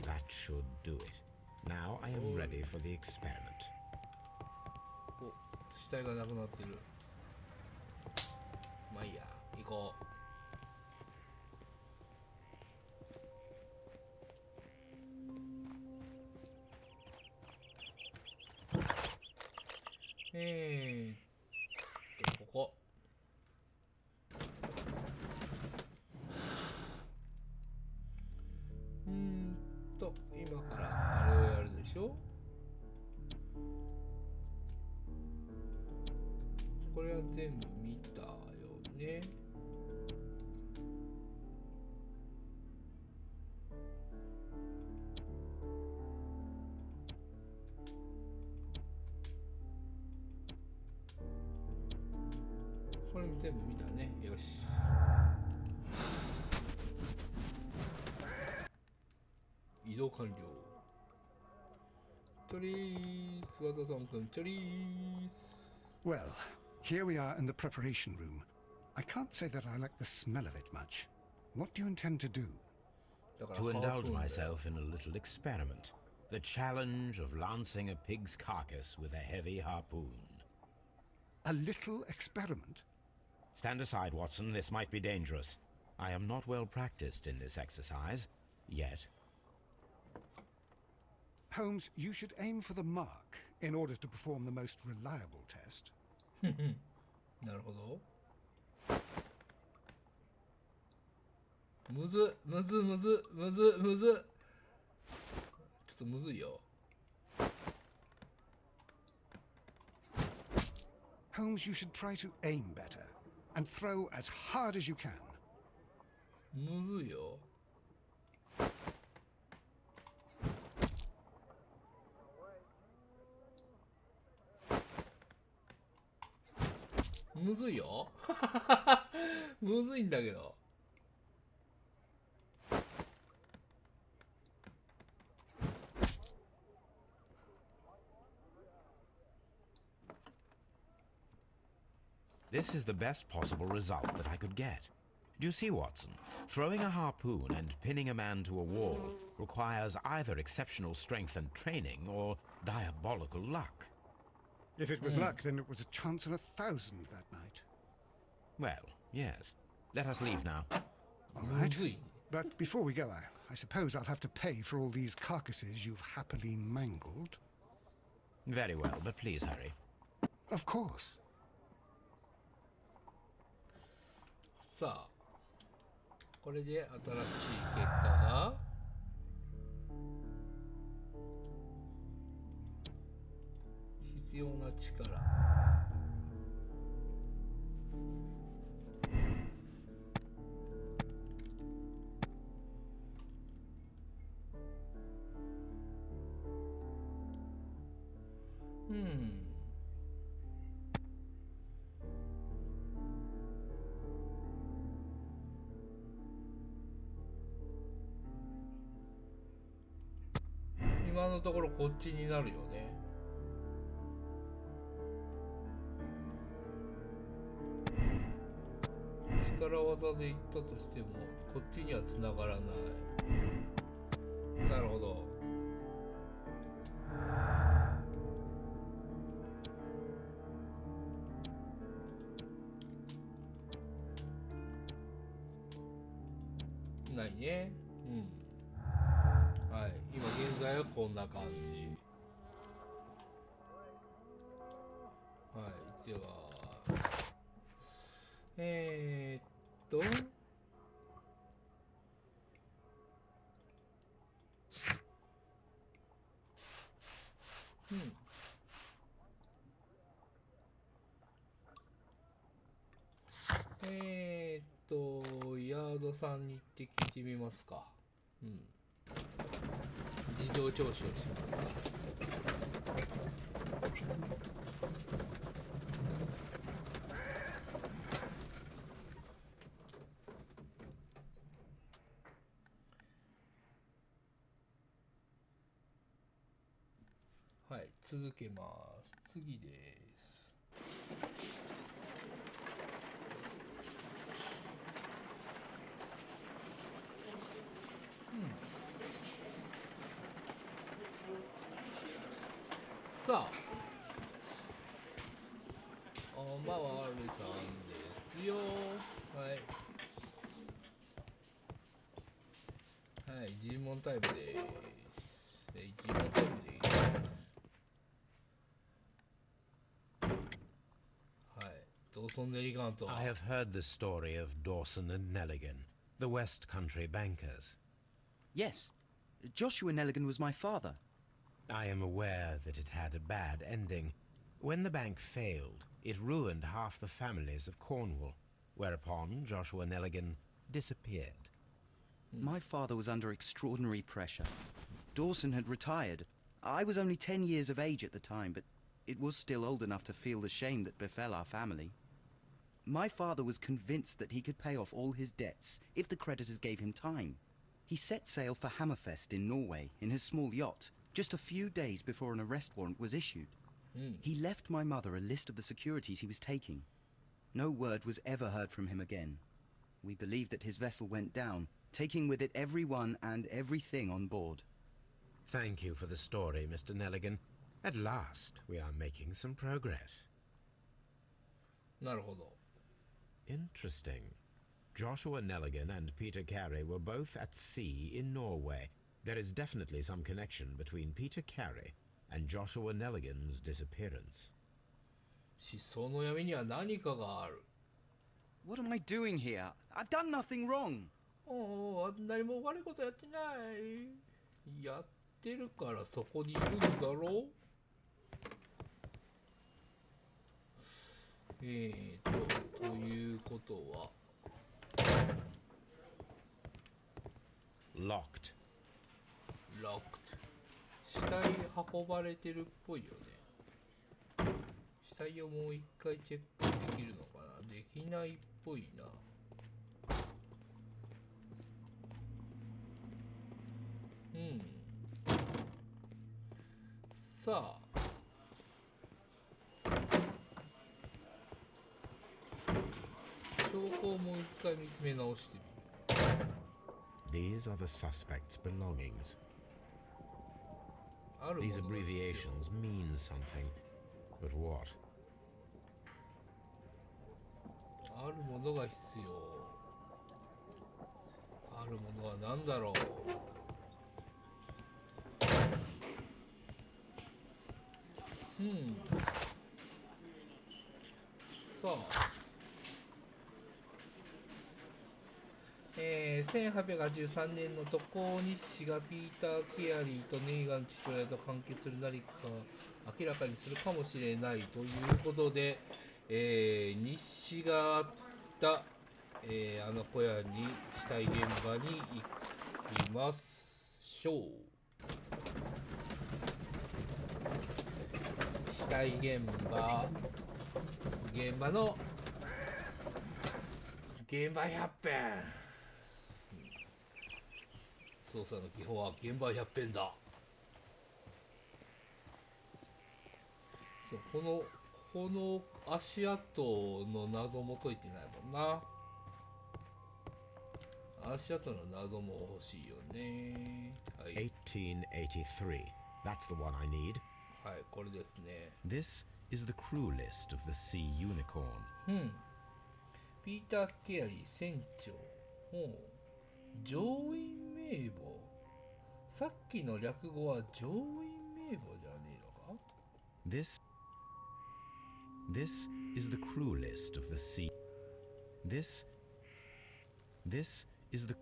That should do it. Now I am ready for the experiment. お、死体がなくなってる。まあいいや、行こう。ここ。全部見たよね。これ全部見たね。よし。移動完了。チョリース、和田さんくん、チョリース。Well, here we are in the preparation room. I can't say that I like the smell of it much. What do you intend to do? To indulge myself in a little experiment. The challenge of lancing a pig's carcass with a heavy harpoon. A little experiment? Stand aside, Watson. This might be dangerous. I am not well practiced in this exercise. Yet. Holmes, you should aim for the mark in order to perform the most reliable test. なるほど。むず。ちょっとむずいよ。Holmes, you should try to aim better and throw as hard as you can. むずいよ。むずいよ。むずいんだけど。This is the best possible result that I could get. Do you see, Watson? Throwing a harpoon and pinning a man to a wall requires either exceptional strength and training or diabolical luck. If it was luck, then it was a chance in 1,000 that night. Well, yes. Let us leave now. All right. But before we go, I suppose I'll have to pay for all these carcasses you've happily mangled. Very well, but please hurry. Of course. さあ、これで新しい結果が必要な力。今のところこっちになるよね。力技でいったとしてもこっちには繋がらない。なるほど。ないね。はい、今現在はこんな感じ。はい、ではヤードさんに行って聞いてみますか。事情聴取をしますか。はい、続けます。次です。さあ、おまわりさんですよ。はい。はい、尋問タイムです。尋問タイムです。はい、ドーソン・ネリガント。I have heard the story of Dawson and Nelligan, the West Country bankers. Yes, Joshua Nelligan was my father. I am aware that it had a bad ending. When the bank failed, it ruined half the families of Cornwall, whereupon Joshua Nelligan disappeared. My father was under extraordinary pressure. Dawson had retired. I was only 10 years of age at the time, but it was still old enough to feel the shame that befell our family. My father was convinced that he could pay off all his debts if the creditors gave him time. He set sail for Hammerfest in Norway in his small yacht, just a few days before an arrest warrant was issued. He left my mother a list of the securities he was taking. No word was ever heard from him again. We believe that his vessel went down, taking with it everyone and everything on board. Thank you for the story, Mr. Nelligan. At last, we are making some progress. なるほど。 Interesting. Joshua Nelligan and Peter Carey were both at sea in Norway. There is definitely some connection between Peter Carey and Joshua Nelligan's disappearance. 失踪の闇には何かがある。 What am I doing here? I've done nothing wrong. おお、何も悪いことやってない。やってるからそこにいるんだろう。ということは Locked. locked 死体運ばれてるっぽいよね。死体をもう一回チェックできるのかな。できないっぽいな。さあ証拠をもう一回見つめ直してみる。 These are the suspect's belongings. These abbreviations mean something, but what? あるものが必要。あるものは何だろう。さあ。1883年の渡航日誌がピーター・ケアリーとネイガン父親と関係する何かを明らかにするかもしれないということで、日誌があった、あの小屋に死体現場に行きましょう。死体現場の現場100編。捜査の基本は現場100編だ。そうこの足跡の謎も解いてないもんな。足跡の謎も欲しいよね。はい。1883. That's the one I need. はい、これですね。This is the crew list of the Sea Unicorn. ピーター・ケアリー船長。乗員名簿。さっきの略語は乗員名簿じゃねえのか？ This is the crew list of the Sea. This is the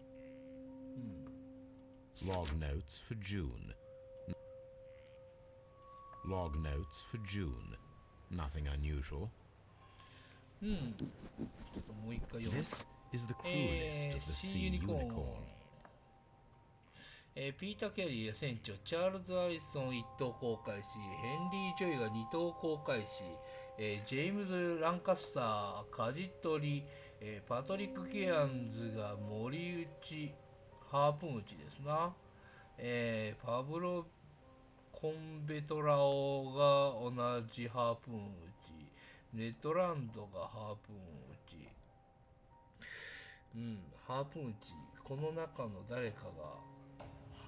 log notes for June. Log notes for June. Nothing unusual. ちょっともう一回読む。 This is the crew list of the Sea Unicorn. ピーター・ケリー船長、チャールズ・アリソン1等航海士、ヘンリー・ジョイが2等航海士、ジェームズ・ランカスター、カジトリ、パトリック・ケアンズが森内、ハープン打ちですな。パブロ・コンベトラオが同じハープン打ち、ネットランドがハープン打ち。ハープン打ち。この中の誰かが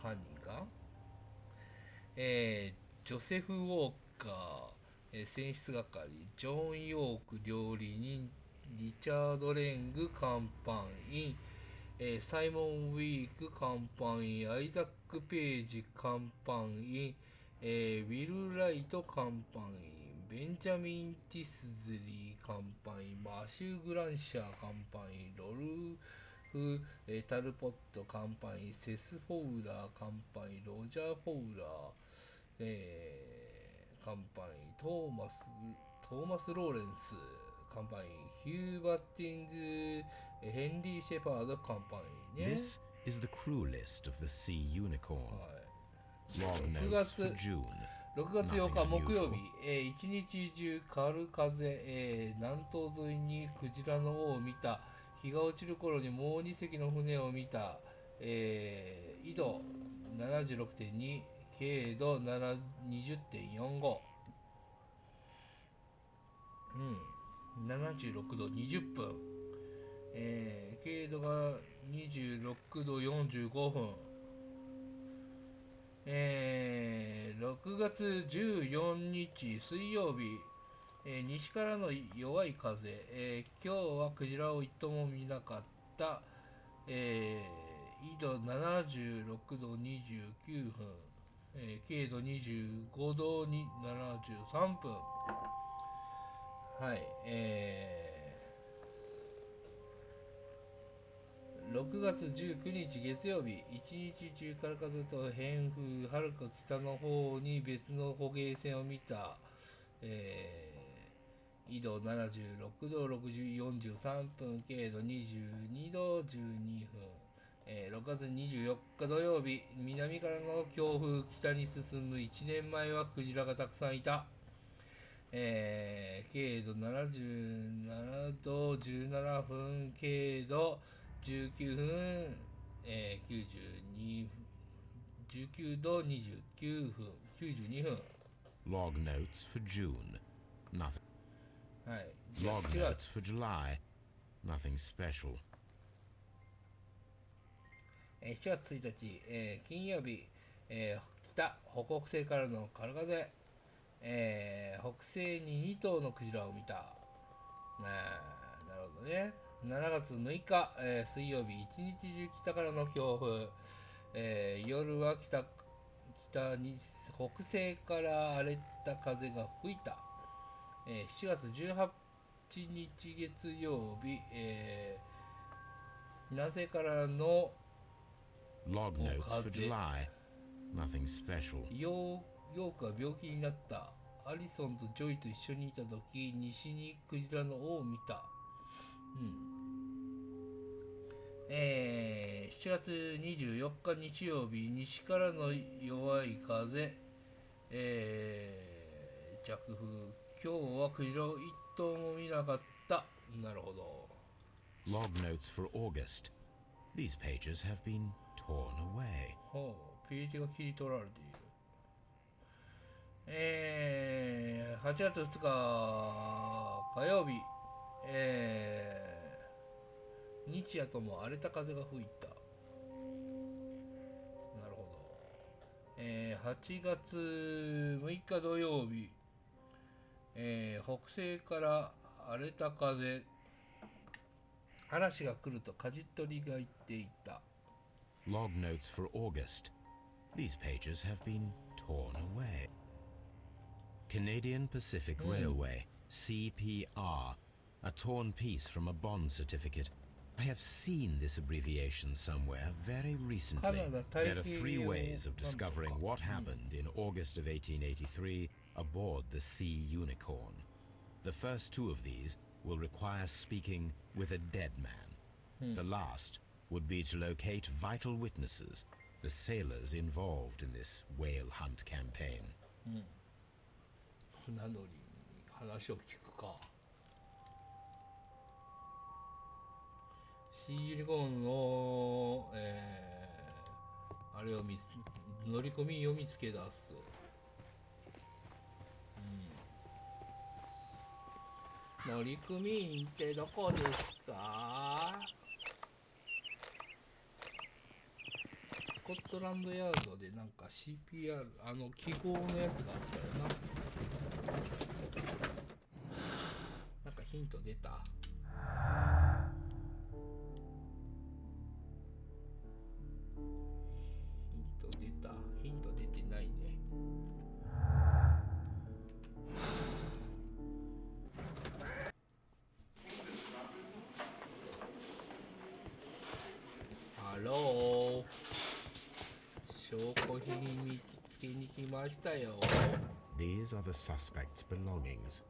犯人か？ジョセフ・ウォーカー、選出係、ジョン・ヨーク料理人、リチャード・レング甲板員、サイモン・ウィーク甲板員、アイザック・ページ甲板員、ウィル・ライト甲板員、ベンジャミン・ティスズリー甲板員、マシュー・グランシャー甲板員、ロルフ、タルポット甲板員、セス・フォウラー甲板員、ロジャー・フォウラー、甲カンパニー、トーマス・ローレンスカンパニー、ヒュー・バッティンズ、ヘンリー・シェパードカンパニーね。 This is the crew list of the Sea Unicorn. はい、 Log notes for June. 6月8日 Nothing 木曜 unusual. 日、一日中軽風、南東沿いにクジラの尾を見た。日が落ちる頃にもう2隻の船を見た。緯度 76.2、経度 20.45、76度20分、経度が26度45分、6月14日水曜日、西からの弱い風、今日はクジラを一頭も見なかった。緯度76度29分、経度25度に73分。はい、6月19日月曜日、一日中から風と偏風、はるか北の方に別の捕鯨船を見た。緯度76度43分、経度22度12分。6月24日土曜日、南からの強風、北に進む。1年前はクジラがたくさんいた。経度77度17分、経度19分、19度29分、92分。 Log notes for June. Nothing. はい。 Log 4 notes 月 for July. Nothing special. 4月1日、金曜日、北西からの軽風、北西に2頭のクジラを見た。なるほどね。7月6日、水曜日、一日中北からの強風、夜は北西から荒れた風が吹いた。7月18日月曜日、南西からのLog notes for July. Nothing special. ヨークは病気になった。アリソンとジョイと一緒にいたとき、西にクジラの尾を見た。7月24日日曜日、西からの弱い風、弱風。今日はクジラを一頭も見なかった。なるほど。 Log notes for August. These pages have been torn away. ほう、ページが切り取られている。8月2日火曜日、日夜とも荒れた風が吹いた。なるほど。8月6日土曜日、北西から荒れた風、嵐が来ると舵取りが言っていた。 Log notes for August. These pages have been torn away. Canadian Pacific Railway, CPR, a torn piece from a bond certificate. I have seen this abbreviation somewhere very recently. There are three ways of discovering what happened in August of 1883 aboard the Sea Unicorn. The first two of these will require speaking with a dead man. The last would be to locate vital witnesses, the sailors involved in this whale hunt campaign. 船乗りに話を聞くか。シーユニコーンの、あれを乗り込みを見つけ出す。乗組員ってどこですか？スコットランドヤードでなんか CPR、記号のやつがあったよな。なんかヒント出た？ヒント出てないね。ハロー。証拠品見つけに来ましたよ。These are the suspect's belongings.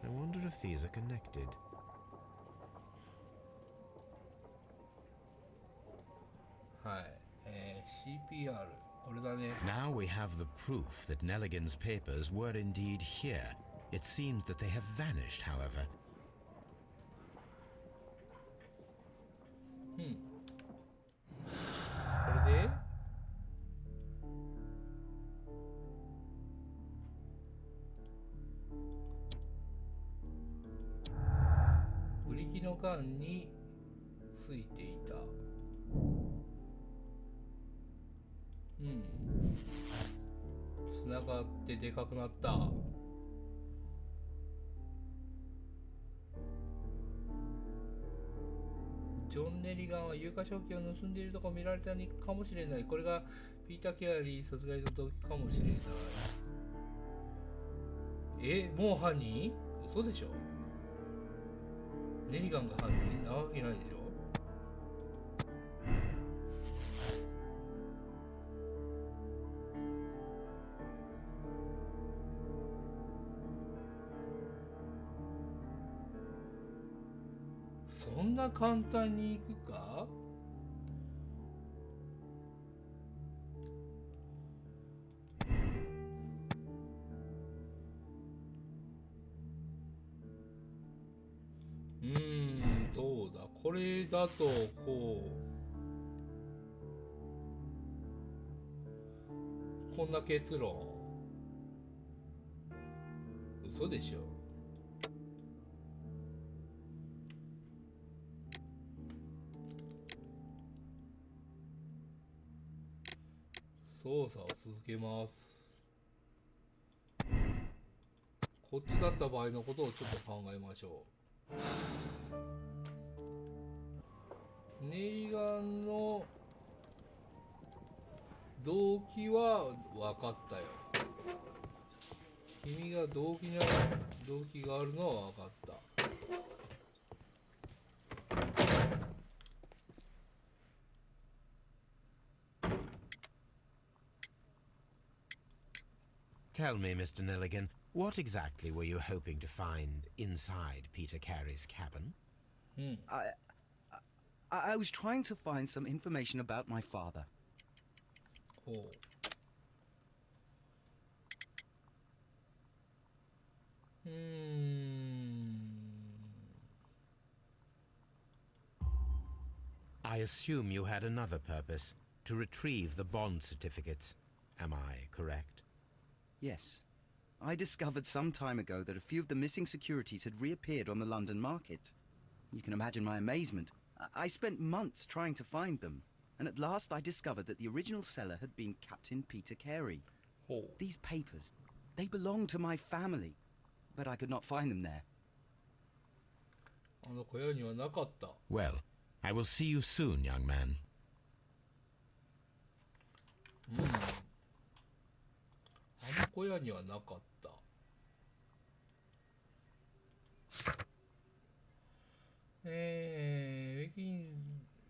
I wonder if these are connected. CPR これだね。 Now we have the proof that Nelligan's papers were indeed here. It seems that they have vanished, however. これでブリキの缶についていた。つながってでかくなった。ジョン・ネリガンは有価証券を盗んでいるとこ見られたかもしれない。これがピーター・ケアリー殺害の動機かもしれない。もう犯人？嘘でしょ。ネリガンが犯人なわけないでしょ。そんな簡単に行くか？どうだ、これだとこんな結論。嘘でしょ。操作を続けます。こっちだった場合のことをちょっと考えましょう。ネイガンの動機は分かったよ。君が動機があるのは分かった。Tell me, Mr. Nelligan, what exactly were you hoping to find inside Peter Carey's cabin? I was trying to find some information about my father. Oh. I assume you had another purpose, to retrieve the bond certificates. Am I correct? Yes. I discovered some time ago that a few of the missing securities had reappeared on the London market. You can imagine my amazement. I spent months trying to find them, and at last I discovered that the original seller had been Captain Peter Carey. Oh. These papers, they belonged to my family, but I could not find them there. Well, I will see you soon, young man.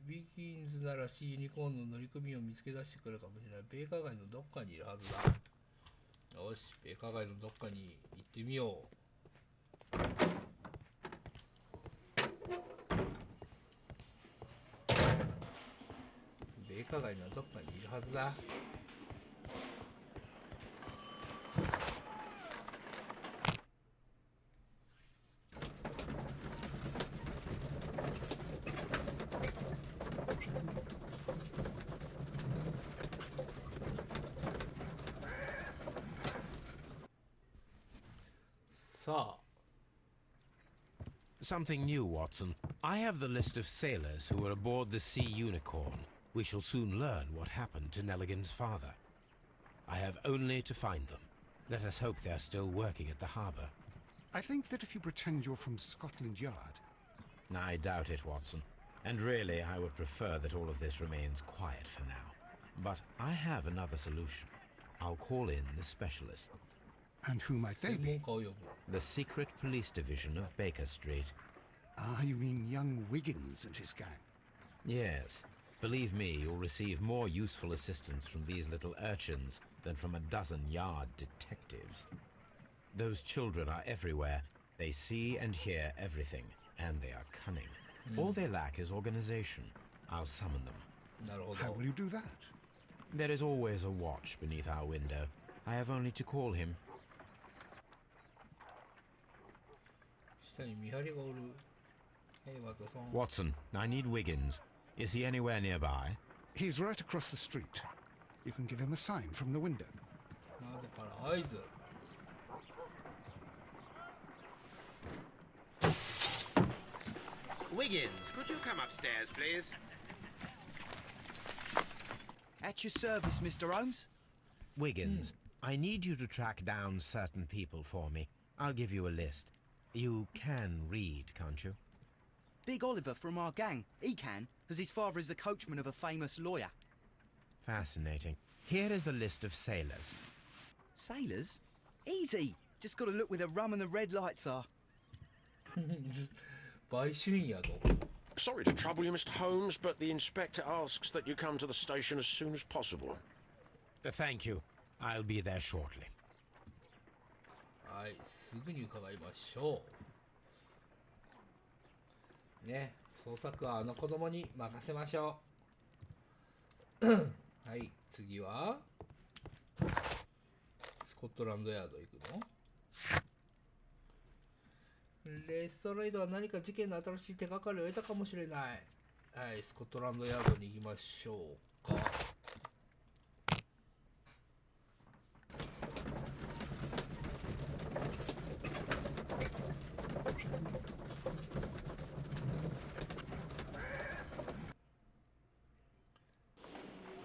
Wikins なら C ユニコーンの乗組員を見つけ出してくるかもしれない。米花街のどっかにいるはずだ。よし、米花街のどっかに行ってみよう。米花街のどっかにいるはずだ。Something new, Watson. I have the list of sailors who were aboard the Sea Unicorn. We shall soon learn what happened to Nelligan's father. I have only to find them. Let us hope they are still working at the harbour. I think that if you pretend you're from Scotland Yard... I doubt it, Watson. And really, I would prefer that all of this remains quiet for now. But I have another solution. I'll call in the specialist. And who might they be? The secret police division of Baker Street. Ah, you mean young Wiggins and his gang? Yes. Believe me, you'll receive more useful assistance from these little urchins than from a dozen yard detectives. Those children are everywhere. They see and hear everything, and they are cunning. All they lack is organization. I'll summon them. How will you do that? There is always a watch beneath our window. I have only to call him. 下に見張りがおる。Hey, Watson. Watson, I need Wiggins. Is he anywhere nearby? He's right across the street. You can give him a sign from the window. 窓から合図。Wiggins, could you come upstairs, please? At your service, Mr. Holmes. Wiggins, I need you to track down certain people for me. I'll give you a list. You can read, can't you? Big Oliver from our gang. He can, as his father is the coachman of a famous lawyer. Fascinating. Here is the list of sailors. Sailors? Easy. Just gotta look where the rum and the red lights are. 売春宿。 Sorry to trouble you, Mr. Holmes, but the inspector asks that you come to the station as soon as possible. Thank you. I'll be there shortly. はい、すぐに伺いましょう。ね、捜索はあの子供に任せましょう。はい、次はスコットランドヤード行くの？レストレイドは何か事件の新しい手がかりを得たかもしれない。はい、スコットランドヤードに行きましょうか。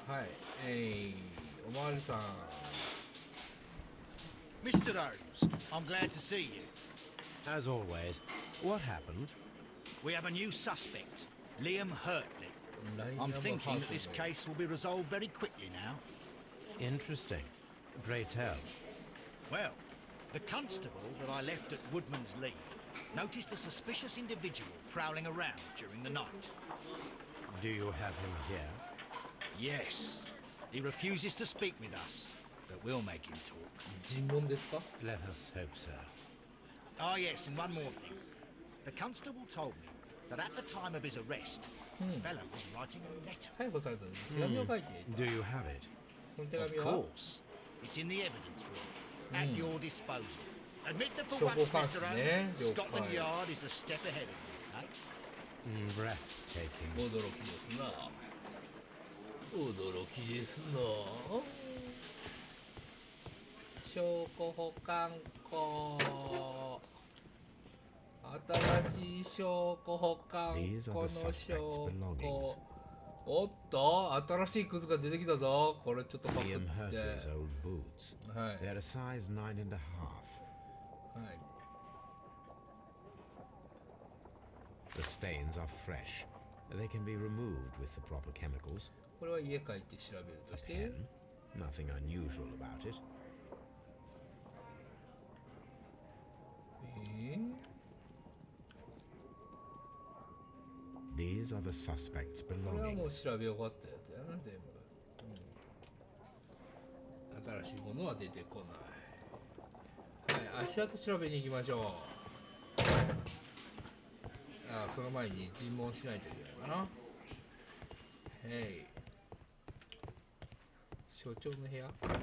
はい、おまわりさん。Mr. Holmes, I'm glad to see you. As always, what happened? We have a new suspect, Liam Hurtley. I'm thinking that this case will be resolved very quickly now. Interesting. Pray tell. Well, the constable that I left at Woodman's Lee noticed a suspicious individual prowling around during the night. Do you have him here? Yes. He refuses to speak with us, but we'll make him talk. 尋問ですか？ Let us hope so. Ah, yes, and one more thing. The constable told me that at the time of his arrest, the fellow was writing a letter. 逮捕されたのに手紙を書いていた。 Do you have it? その手 Of 紙は course. It's in the evidence room, at your disposal. Admit that for 証 once, 拠 Mr. 関係ね。 Holmes, 了 Scotland 解。 Yard is a step ahead of you, eh? Breathtaking. 驚きですな。驚きですな。証拠保管庫。新しい証拠保管庫の証拠。おっと、新しい靴が出てきたぞ。これちょっとパクって。 Liam Hurtley's old boots. はい。 They're a size 9.5. はい。The stains are fresh. They can be removed with the proper chemicals. これは家帰って調べるとして。 Pen. Nothing unusual about it. These are the suspect's これはもう belongings. 調べ終わったやつやな、全部。新しいものは出てこない。はい、足跡調べに行きましょう。ああ、その前に尋問しないといけないかな。へい。所長の部屋おる？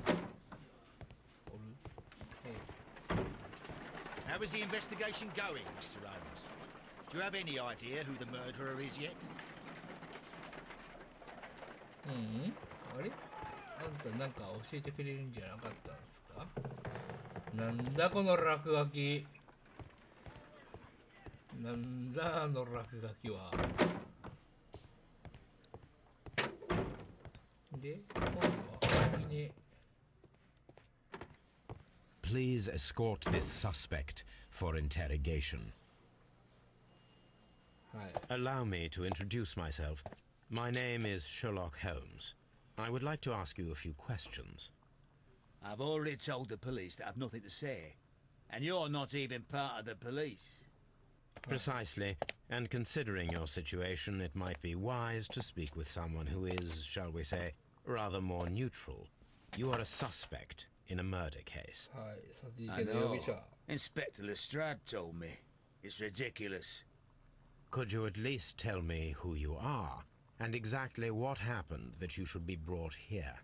へい。 How is the investigation going, Mr. Holmes? Do you have any idea who the murderer is yet? あれあんたなんか教えてくれるんじゃなかったんですか？なんだこの落書き。なんだあの落書きは。で、今度はね。 Please escort this suspect for interrogation. はい。 Allow me to introduce myself. My name is Sherlock Holmes. I would like to ask you a few questions. I've already told the police that I've nothing to say. And you're not even part of the police. Precisely. And considering your situation, it might be wise to speak with someone who is, shall we say, rather more neutral. You are a suspect in a murder case. はい、殺人 I 事件の容 know. 疑者。 Inspector Lestrade told me. It's ridiculous. Could you at least tell me who you are and exactly what happened that you should be brought here?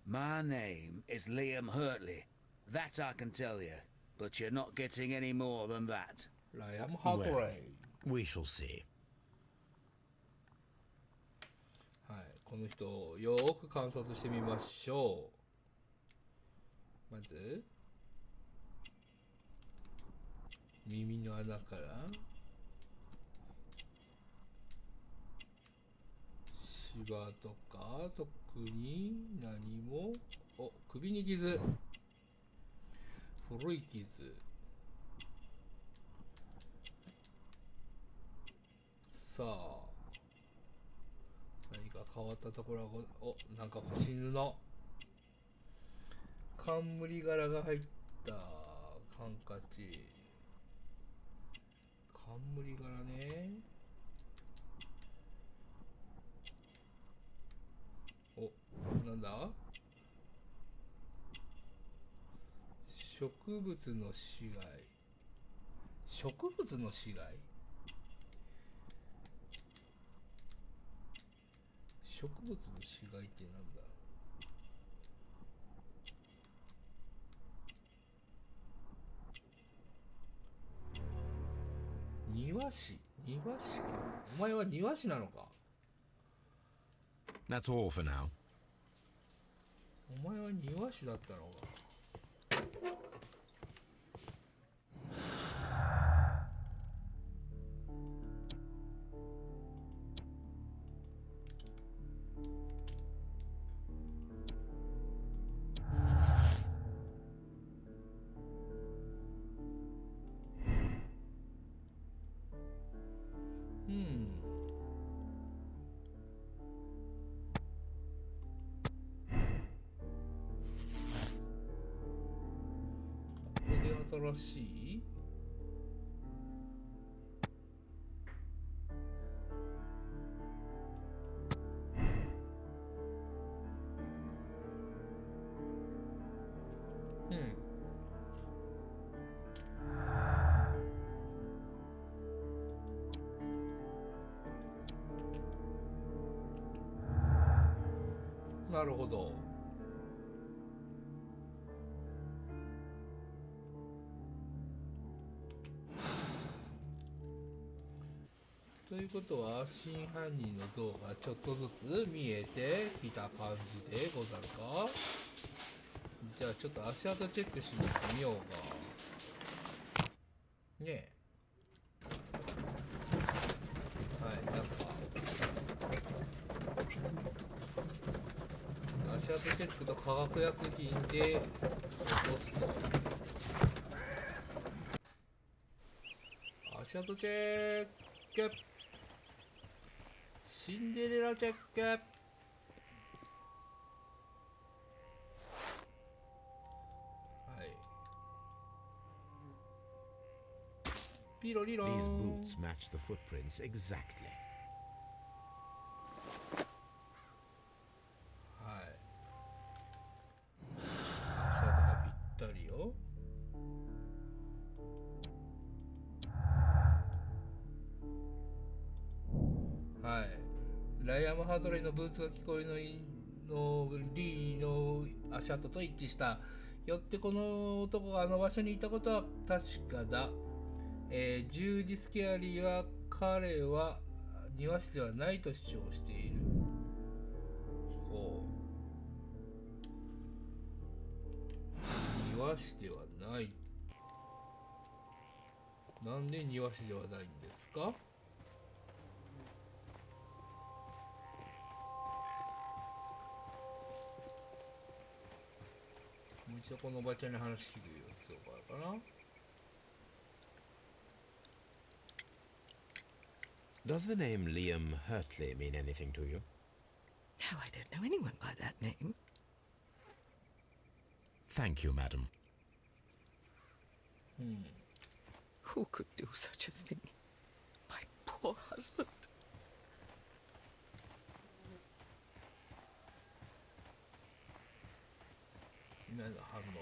My name is Liam Hurtley. That I can tell you. But you're not getting any more than that. ライアム・ハートレイ。 We shall see. はい、この人をよーく観察してみましょう。まず耳の穴から芝とか特に何も。お、首に傷、古い傷。さあ何か変わったところはお、なんか腰布、冠柄が入ったハンカチ、冠柄ね。お、なんだ、植物の死骸、植物の死骸、植物の死骸ってなんだ。庭師、庭師か。お前は庭師なのか。 That's all for now. お前は庭師だったのか。新しいなるほど。ということは真犯人の像がちょっとずつ見えてきた感じでござるか。じゃあちょっと足跡チェックしに行ってみようかねえ。はい、なんか足跡チェックと化学薬品で落とすと。足跡チェック、シンデレラチェック。はい。ピロリロン。 These boots match the footprints exactly. はい。足跡がぴったりよ。はい。ライアム・ハートレイのブーツが聞こえのリーの足跡と一致した。よってこの男があの場所にいたことは確かだ。ジューディ・スケアリーは彼は庭師ではないと主張している。ほう。庭師ではない。なんで庭師ではないんですか？もう一度このおばちゃんに話聞く必要があるかな。Does the name Liam Hurtley mean anything to you? No, I don't know anyone by that name. Thank you, madam. Who could do such a thing? My poor husband.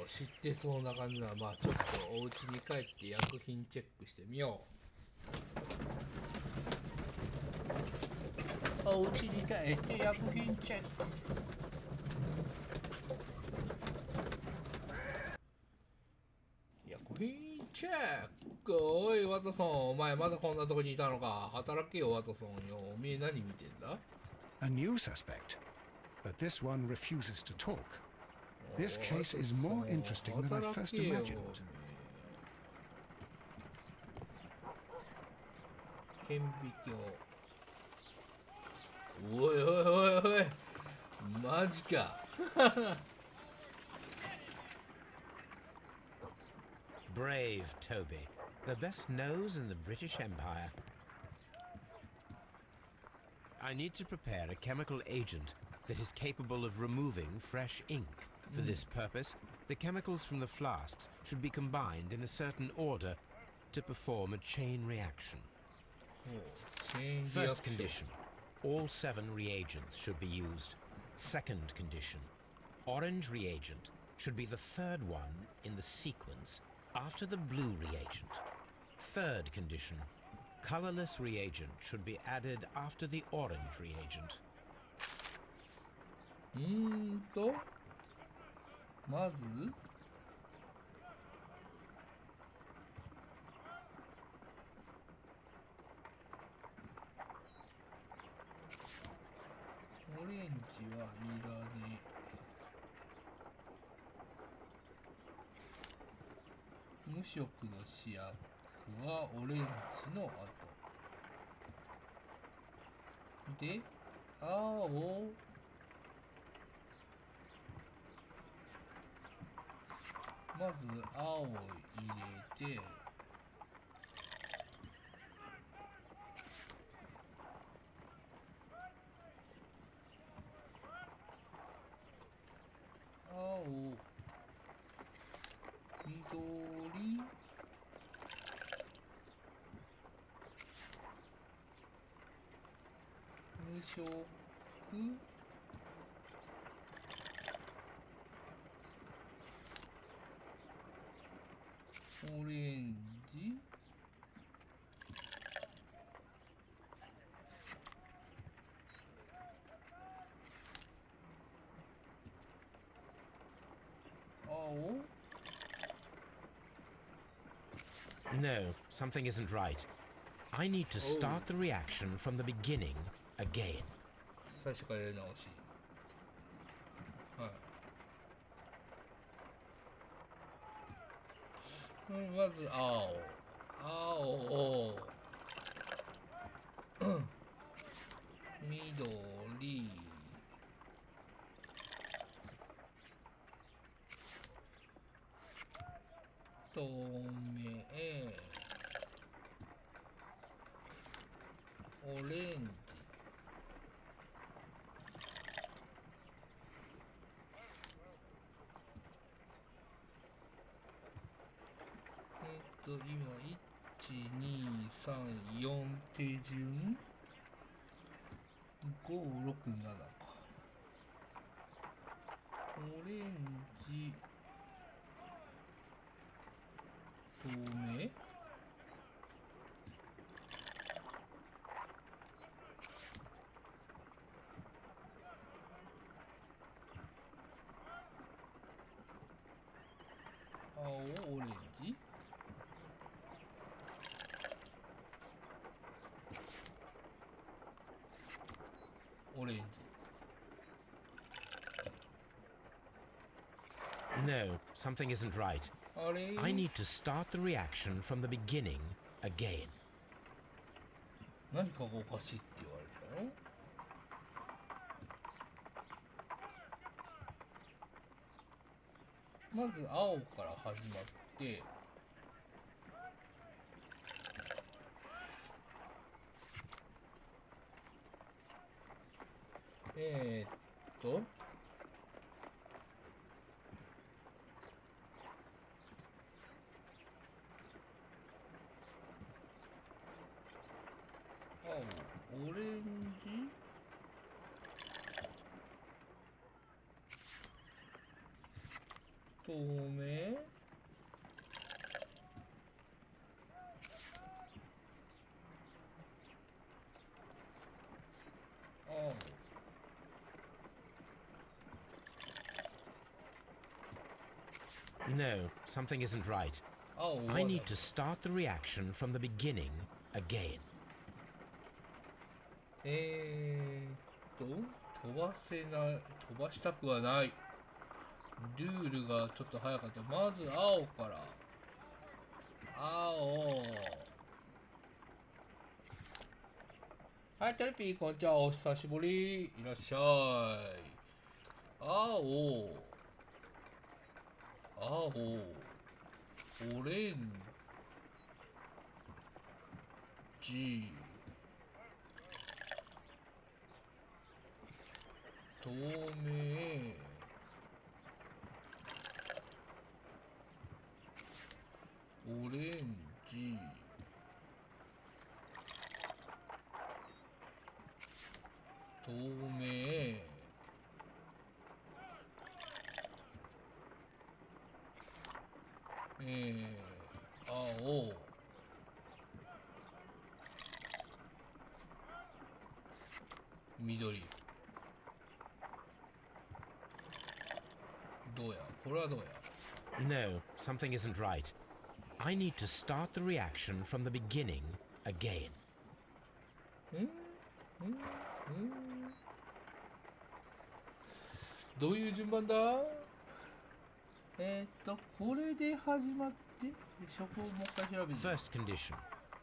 知ってそうな感じなら、まあちょっとお家に帰って薬品チェックしてみよう。お家に帰って薬品チェック。薬品チェック。おいワトソン、お前まだこんなとこにいたのか。働けよワトソンよ。おめえ何見てんだ？ A new suspect, but this one refuses to talk. This case is more interesting than I first imagined. 顕微鏡。おいおいおいおい、マジか。Brave Toby, the best nose in the British Empire. I need to prepare a chemical agent that is capable of removing fresh ink. For this purpose, the chemicals from the flasks should be combined in a certain order to perform a chain reaction. First condition, all 7 reagents should be used. Second condition, orange reagent should be the third one in the sequence after the blue reagent. Third condition, colorless reagent should be added after the orange reagent. まずオレンジはいらねえ。無色の試薬はオレンジの後で、青まず青を入れて、青、緑、無色、オレンジ、青。 No, something isn't right. I need to start the reaction from the beginning again. 最初からやり直し。はい。まず青。青。緑。透明。オレンジ。今、1、2、3、4手順 ?5、6、7か。オレンジ、透明青、オレンジオレンジ No, something isn't right. あれ I need to start the reaction from the beginning again. 何かがおかしいって言われたよ。まず青から始まって青、オレンジ透明。ああ。No, something isn't right. Oh, I need to start the reaction from the beginning again. 飛ばしたくはない。ルールがちょっと早かった。まず青から。青。はい、テレピー、こんにちは。お久しぶり。いらっしゃい。青。青。オレンジ。透明。オレンジ。透明。青。緑。どうや？これはどうや？ No, something isn't right. I need to start the reaction from the beginning again. どういう順番だ？これで始まって、そこをもう一回調べる。First condition.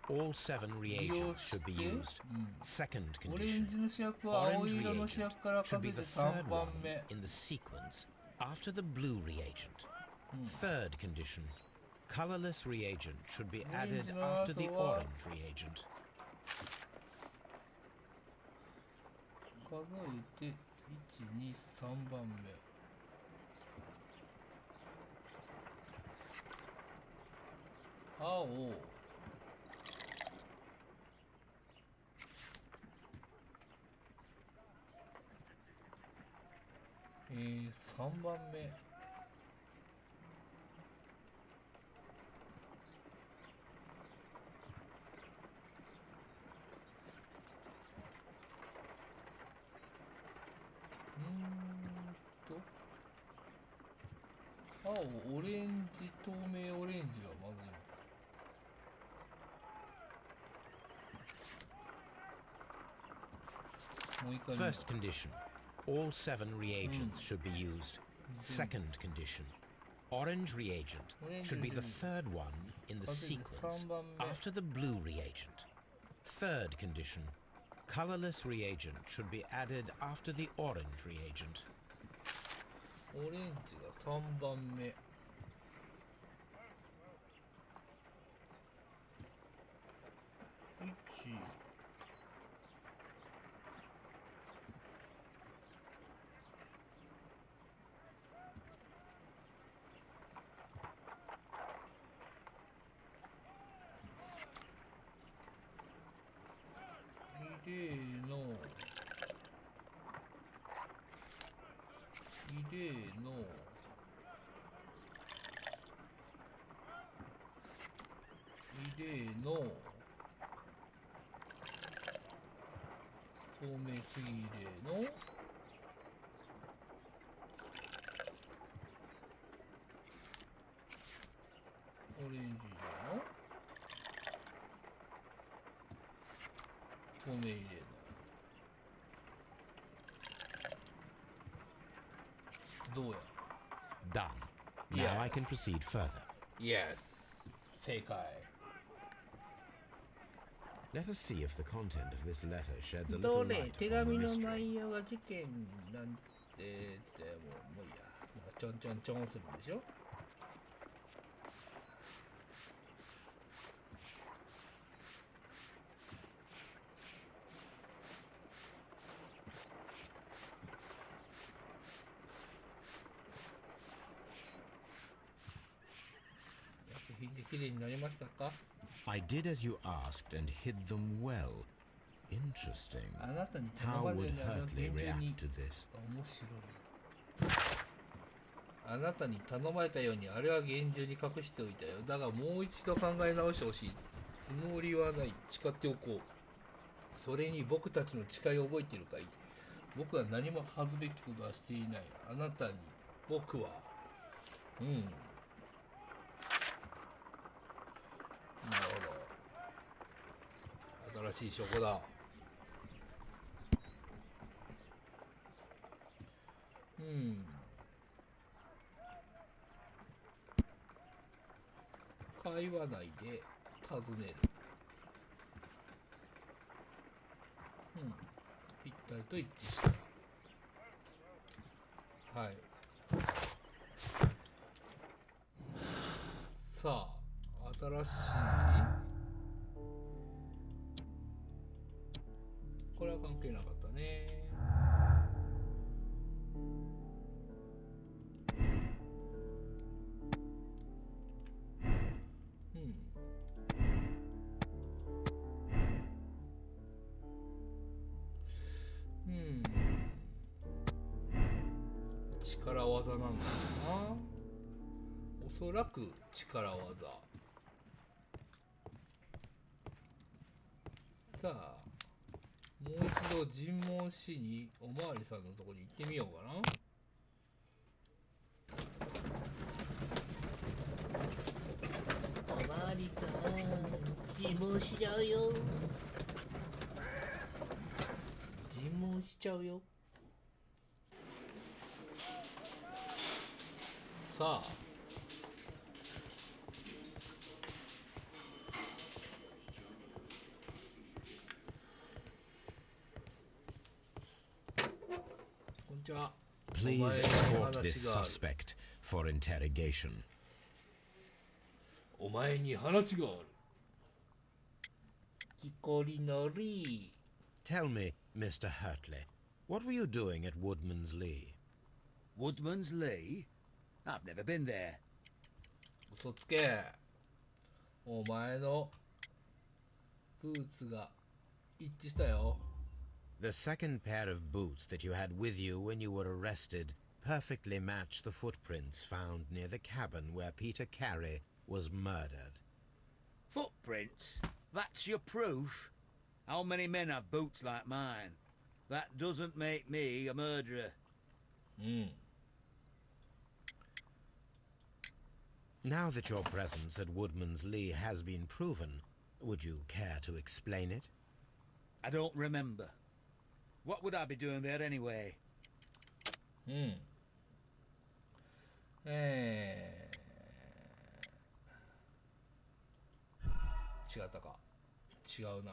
All 7 reagents should be used. Second オレンジ condition. の主役は青 Orange 色の主 reagent 役から数 should え be て the 3 third 番 one 目。 in the sequence after the blue reagent. Third condition. Colorless reagent should be added after the orange reagent. 数えて1、2、3番目。青。3番目。青、オレンジ、透明オレンジはまずい。First condition. All 7 reagents should be used. Second condition. Orange reagent should be the third one in the sequence after the blue reagent. Third condition. Colorless reagent should be added after the orange reagent. オレンジが3番目。1。リレーのリレーのリレーの透明すぎリレーのオレンジリレーの透明リレーのどうや Done. Now I can proceed further. Yes. 正解。Let us see if the content of this letter sheds a ど little れ light 手 upon 紙 the の mystery. 内容が事件なんてでもういいや。なんかちょんちょんちょんするんでしょ。作品で綺麗になりましたか？ I did as you asked and hid them well. Interesting. あなたに頼 How まれ would るなら Hurtley 厳重 react に to this? 面白い。あなたに頼まれたようにあれは厳重に隠しておいたよ。だがもう一度考え直してほしい。つもりはない。誓っておこう。それに僕たちの誓いを覚えているかい？僕は何も恥ずべきことはしていない。あなたに僕は。なるほど。新しい証拠だ。会話内で尋ねる。ぴったりと一致した。はい。さあ、新しい。これは関係なかったね。力技なんだろうな。おそらく力技。さあ、もう一度尋問しにおまわりさんのところに行ってみようかな。おまわりさん、尋問しちゃうよ。尋問しちゃうよ。さあ、こんにちは。 Please escort this suspect for interrogation. お前に話がある。木こりのり。 Tell me, Mr. Hurtley, what were you doing at Woodman's Lee? Woodman's Lee? I've never been there. 嘘つけ。お前のブーツが一致したよ。The second pair of boots that you had with you when you were arrested perfectly match the footprints found near the cabin where Peter Carey was murdered. Footprints? That's your proof? How many men have boots like mine? That doesn't make me a murderer. Now that your presence at Woodman's Lee has been proven, would you care to explain it? I don't remember. What would I be doing there anyway? 違ったか。違うな。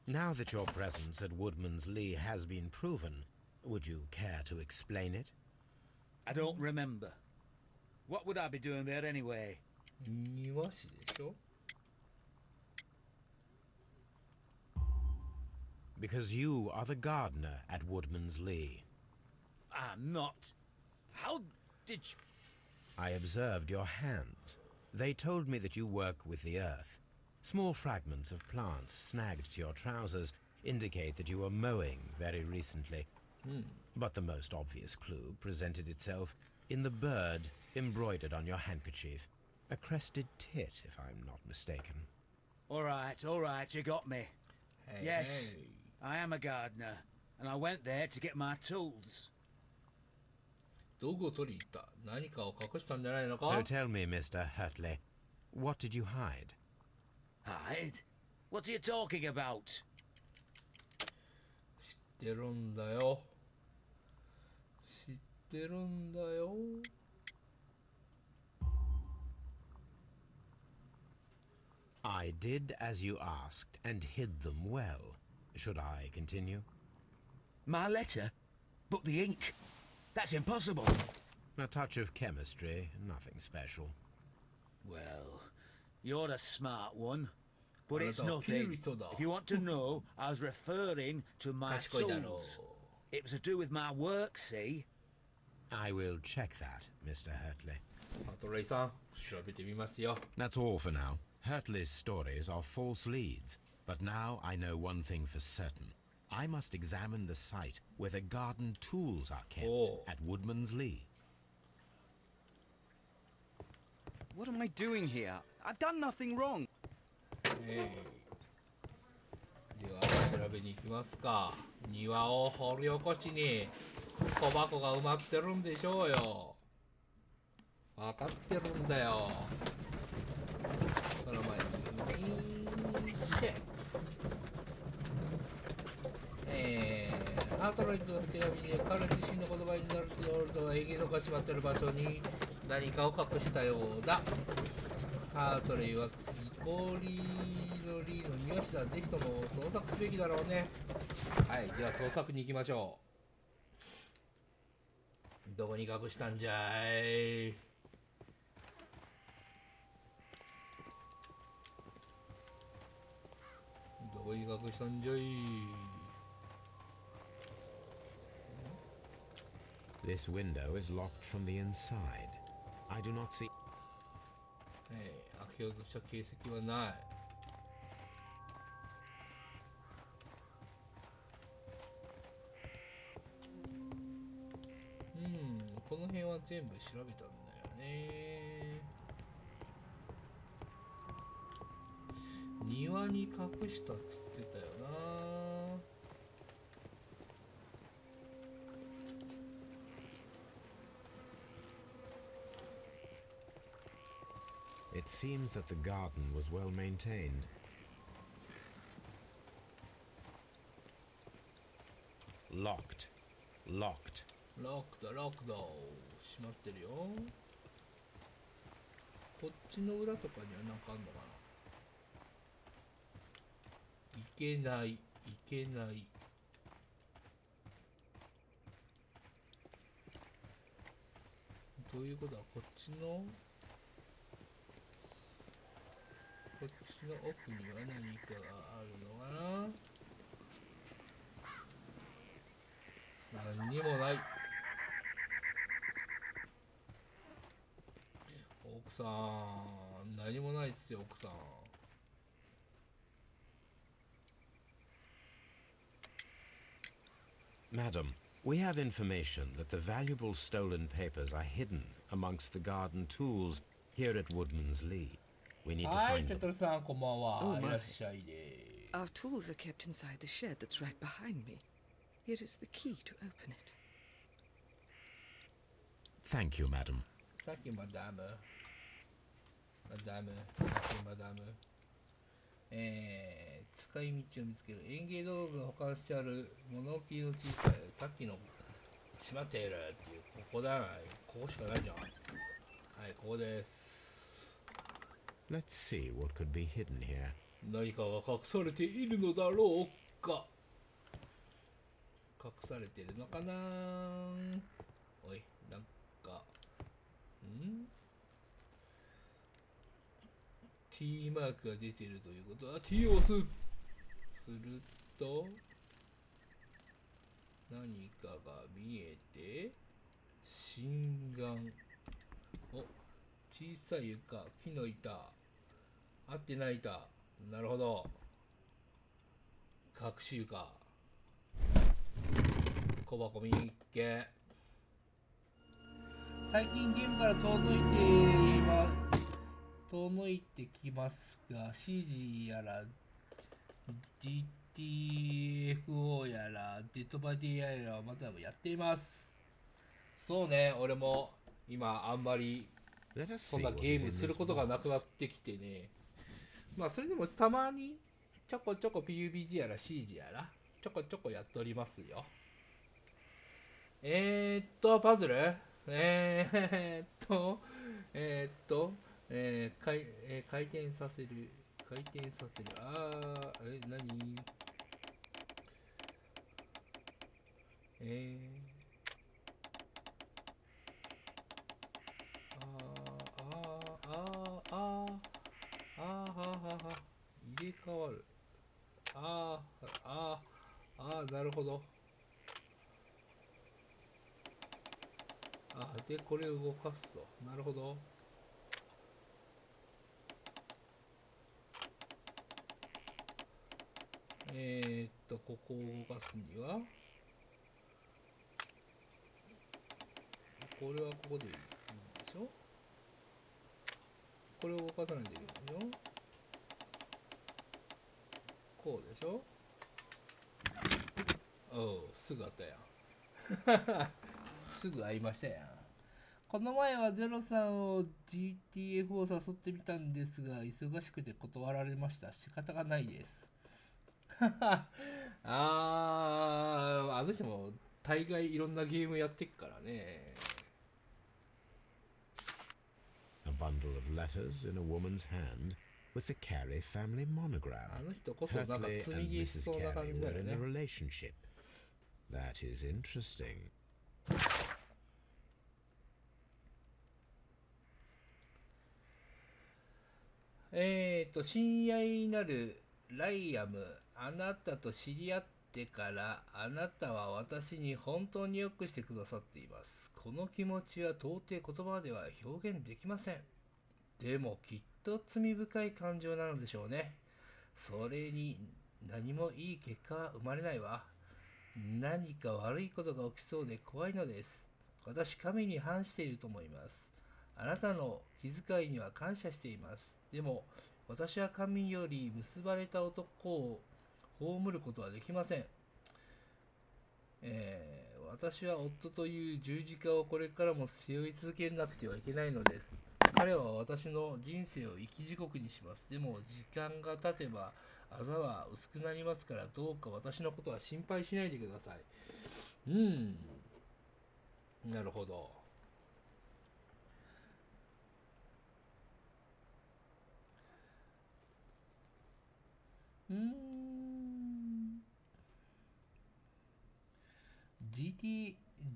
Now that your presence at Woodman's Lee has been proven, would you care to explain it? I don't remember. What would I be doing there anyway? 庭師でしょ。Because you are the gardener at Woodman's Lee. I'm not. How did you... I observed your hands. They told me that you work with the earth. Small fragments of plants snagged to your trousers indicate that you were mowing very recently. But the most obvious clue presented itself in the bird embroidered on your handkerchief. A crested tit, if I'm not mistaken. All right, you got me. Yes, I am a gardener, and I went there to get my tools. 道具を取りに行った。何かを隠したんじゃないのか? So tell me, Mr. Hurtley, what did you hide? Hide? What are you talking about? 知ってるんだよ。知ってるんだよ。I did as you asked and hid them well. Should I continue? My letter? But the ink? That's impossible. A touch of chemistry, nothing special. Well, you're a smart one. But it's nothing. If you want to know, I was referring to my tools. It was to do with my work, see? I will check that, Mr. Hurtley. パトレイさん、調べてみますよ。 That's all for now. Hurtley's stories are false leads, but now I know one thing for certain. I must examine the site where the garden tools are kept at Woodman's Lee. What am I doing here? I've done nothing wrong. では調べに行きますか。庭を掘り起こしに小箱が埋まってるんでしょうよ。分かってるんだよ。その前にハートロイドの手紙で彼自身の言葉になるとはエギノがしまってる場所に何かを隠したようだ。ハートレイはイコリのリーの庭師だ。ぜひとも捜索すべきだろうね。はい、では捜索に行きましょう。どこに隠したんじゃい。どこに隠したんじゃい。This window is locked from the inside. I do not see. 開けようとした形跡はない。この辺は全部調べたんだよね。庭に隠したっつってたよな。It seems that the garden was well maintained. Locked. Locked. ロックだ、ロックだ。閉まってるよ。こっちの裏とかには何かあんのかな。いけない、いけない。どういうことだ。こっちの奥には何かがあるのかな。何にもない。奥さん、何もないっすよ、奥さん。Madam, we have information that the valuable stolen papers are hidden amongst the garden tools here at Woodman's Lee. We need to はい、 find テ them. トルさん、こんばんは。 Oh い my. らっしゃいで。 Our tools are kept inside the shed that's right behind me. Here is the key to open it. Thank you, madam. さっきマダム。さっきマダム。使い道を見つける。園芸道具が保管してある物置の小さい、さっきの閉まっているっていう、ここだな。ここしかないじゃん。はい、ここです。Let's see what could be hidden here. 何かが隠されているのだろうか。隠されてるのかな。おい、なんか、T マークが出ているということは T を押す。すると何かが見えて、心眼。お、小さい床、木の板、合ってない板。なるほど。隠し床。小箱見っけ。最近ゲームから遠のいてきますが、CG やら DTFO やらデッドバイディアやらまたやっています。そうね、俺も今あんまりそんなゲームすることがなくなってきてね。まあそれでもたまにちょこちょこ PUBG やら CG やらちょこちょこやっておりますよ。パズル回転させる。何入れ替わる。なるほど。で、これを動かすと。なるほど。ここを動かすには、これはここでいいんでしょ。これを動かさないといけないでしょ。こうでしょ。おう、すぐあったやん。すぐ会いましたやん。この前はゼロさんを GTF を誘ってみたんですが、忙しくて断られました。仕方がないです。あの人も大概いろんなゲームやってっからね。A bundle of letters in a woman's hand with the Carey family monogram. あの人こそなんか Hertley 積み and 消し Mrs. そうな感 Carey じだ were よ in a ね。 relationship. That is interesting. 親愛なるライアム、あなたと知り合ってからあなたは私に本当によくしてくださっています。この気持ちは到底言葉では表現できません。でもきっと罪深い感情なのでしょうね。それに何もいい結果は生まれないわ。何か悪いことが起きそうで怖いのです。私、神に反していると思います。あなたの気遣いには感謝しています。でも、私は神より結ばれた男を葬ることはできません。私は夫という十字架をこれからも背負い続けなくてはいけないのです。彼は私の人生を生き地獄にします。でも、時間が経てば、あざは薄くなりますから、どうか私のことは心配しないでください。なるほど。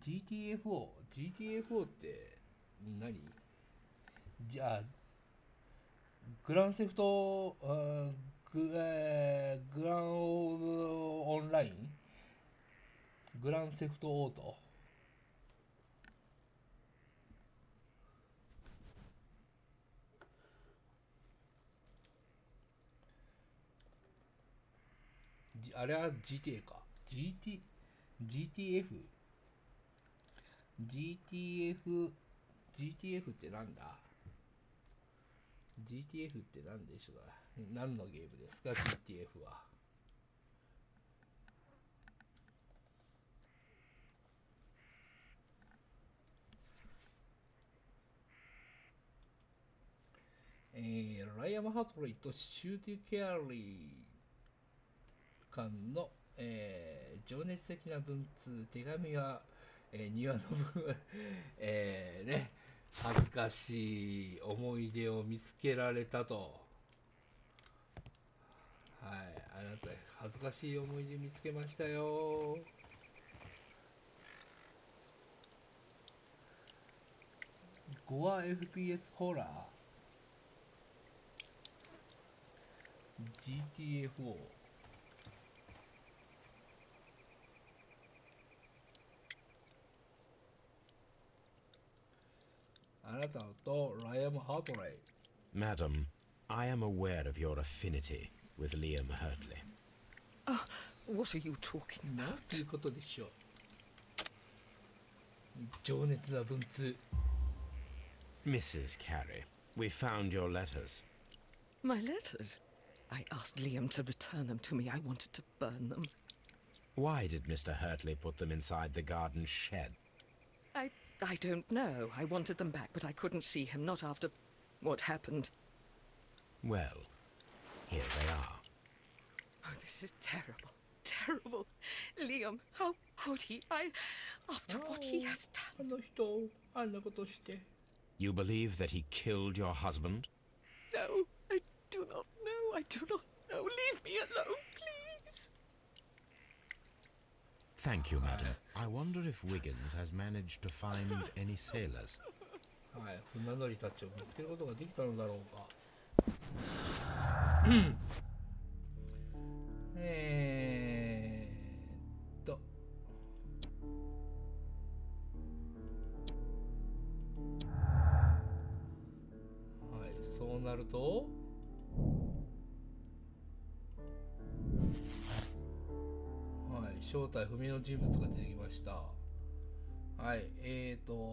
GTFO って何？じゃあグランセフトグランオンライングランセフトオートあれは GTA か GTF ってなんだ？ GTF って何でしょうか？何のゲームですか GTF は。ライアム・ハトレイとシューティ・ケアリー間の、情熱的な文通、手紙は、庭の分、ね、恥ずかしい思い出を見つけられたと。はい、あなた恥ずかしい思い出見つけましたよ。ゴア FPS ホラー GTFO。あなたとライアム・ハートレイ。Madam, I am aware of your affinity with Liam Hertley. What are you talking なんていう about? ことでしょう。情熱な文通。Mrs. Carey, we found your letters. My letters? I asked Liam to return them to me. I wanted to burn them. Why did Mr. Hertley put them inside the garden shed? I don't know. I wanted them back, but I couldn't see him, not after what happened. Well, here they are. Oh, this is terrible. Terrible. Liam, how could he? After what he has done. あの人、あんなことして。You believe that he killed your husband? No, I do not know. I do not know. Leave me alone, please. Thank you, madam. I wonder if Wiggins has managed to find any sailors. はい、船乗りたちを見つけることができたのだろうか。はい、そうなると正体不明の人物が出てきました。はい、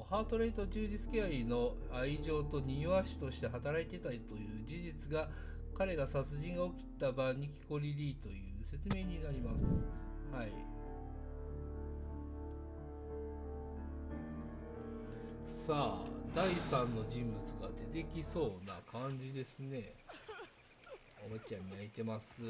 ハートレイト・ジューディス・ケアリーの愛情と庭師として働いてたという事実が彼が殺人が起きた晩に起こりりという説明になります。はい。さあ、第3の人物が出てきそうな感じですね。おもちゃに泣いてます。な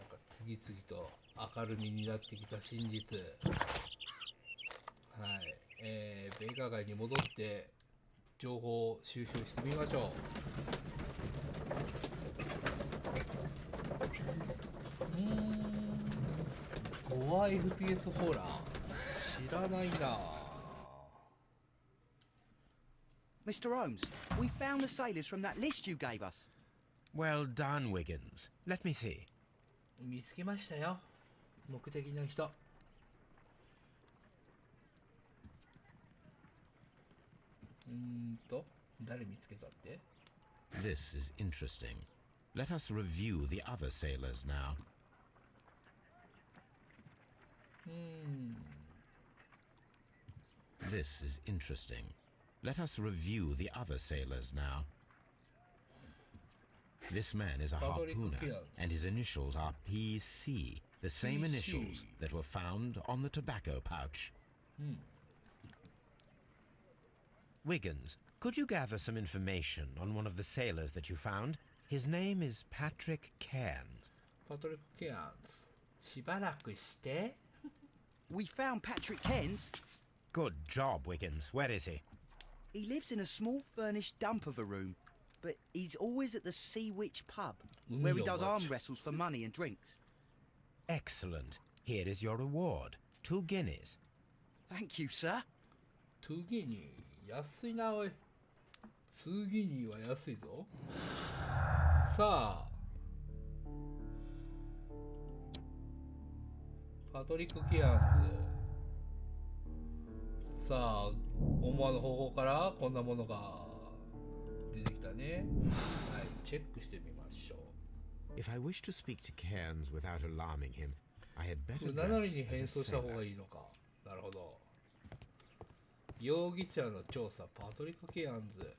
んか次々と明るみになってきた真実。はい、ベーカー街に戻って情報を収集してみましょう。5 FPS ホラー知らないな。Mr. Holmes, we found the sailors from that list you gave us. Well done, Wiggins. Let me see. 見つけましたよ、目的の人。誰見つけたって？ This is interesting. Let us review the other sailors now. This is interesting. Let us review the other sailors now. This man is a harpooner, and his initials are PC, the same initials that were found on the tobacco pouch. Wiggins, could you gather some information on one of the sailors that you found? His name is Patrick Cairns. Patrick Cairns. しばらくして。We found Patrick Cairns. Good job, Wiggins. Where is he? He lives in a small furnished dump of a room, but he's always at the Sea Witch pub, where he does arm wrestles for money and drinks. Excellent. Here is your reward. 2 guineas. Thank you, sir. 2 guineas. 安いな、おい。2 guineas は安いぞ。さあ。パトリック・ケアンズ。さあ、思わぬ方向からこんなものが出てきたね。はい、チェックしてみましょう。If I wish to speak to Cairns without alarming him, I had better 7 dress に変 as 装 a した方 sailor. がいいのか。なるほど。容疑者の調査、パトリック・ケアンズ。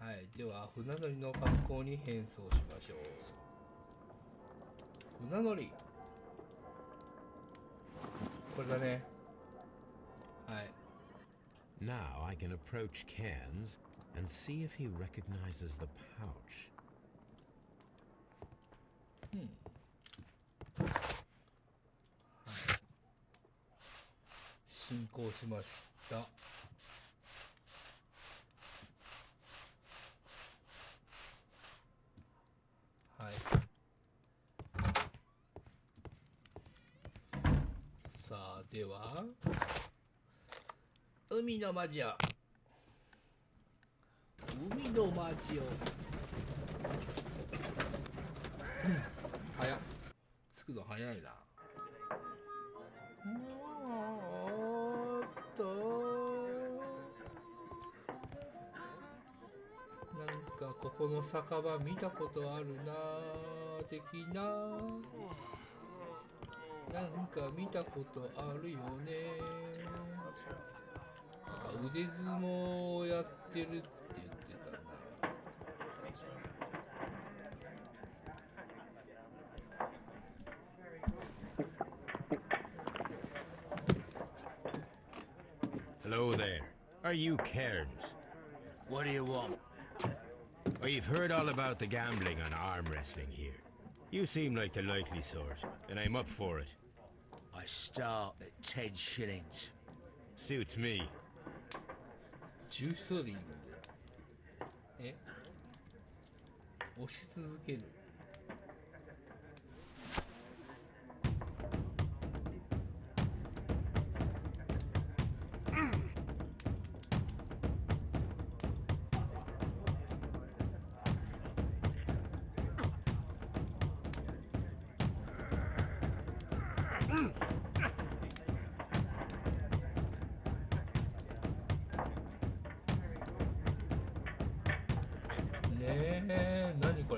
はい、では船乗りの格好に変装しましょう。船乗り。これだね。はい。Now I can approach Cairns and see if he recognizes the pouch. はい。進行しました。はい。さあ、では海の魔女。海の魔女。早っ。着くの早いな。なんかここの酒場見たことあるなぁ的な。なんか見たことあるよね。腕相撲をやってるって言ってたな。Hello there. Are you Cairns? What do you want? We've heard all about the gambling on arm wrestling here. You seem like the likely sort, and I'm up for it. I start at 10 shillings. Suits me. 10ストリングで押し続ける。何こ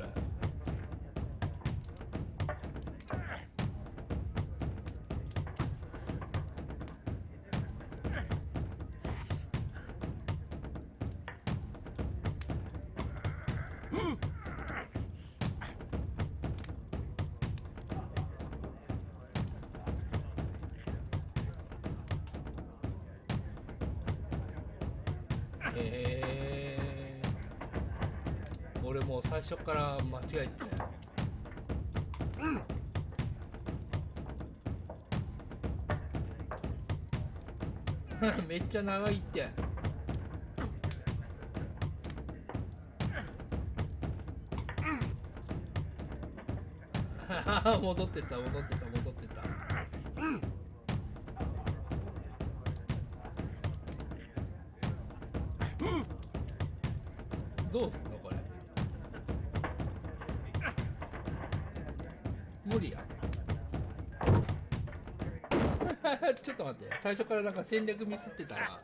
俺もう最初から間違えてたよ。めっちゃ長いって。戻ってた戻ってた戻ってた。どうすんのこれ。無理や。ちょっと待って、最初からなんか戦略ミスってたな。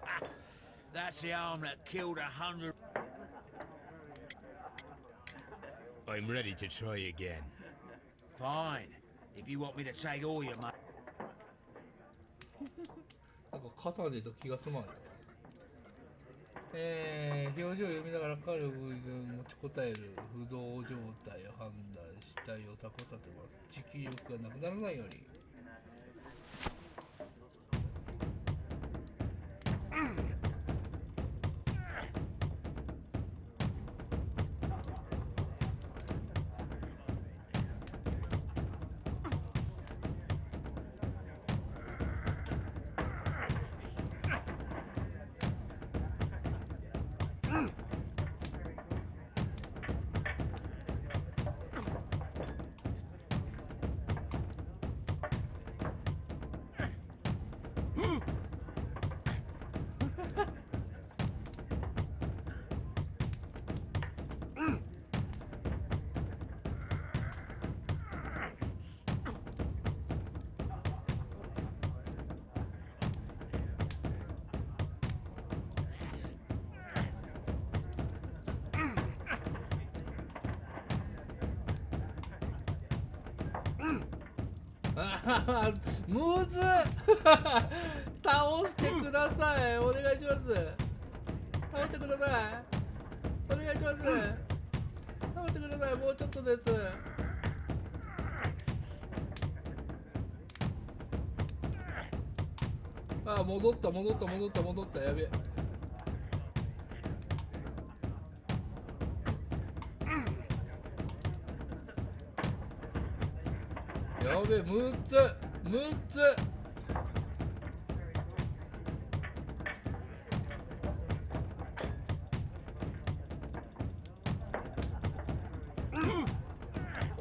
That's the arm that killed 100. I'm ready to try again. Fine. If you want me to take all your money. なんか肩でと気が済まない。表情を読みながら彼を持ちこたえる不動状態を判断し体をタコ立てます。持久力がなくならないように。むずっ倒してください。お願いします。倒してください。お願いします。倒してください。もうちょっとです。あ、戻った戻った戻った戻った。やべえ。やべえ、6つ6つ。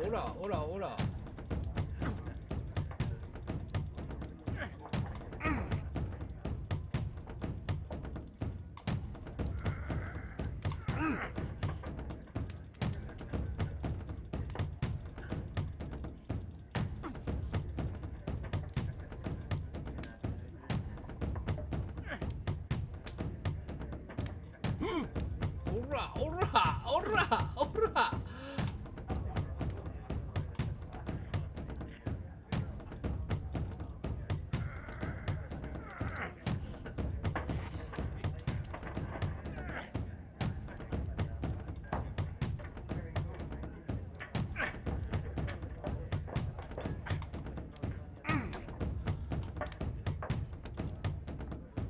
おらおらおら。おらおらおらおら。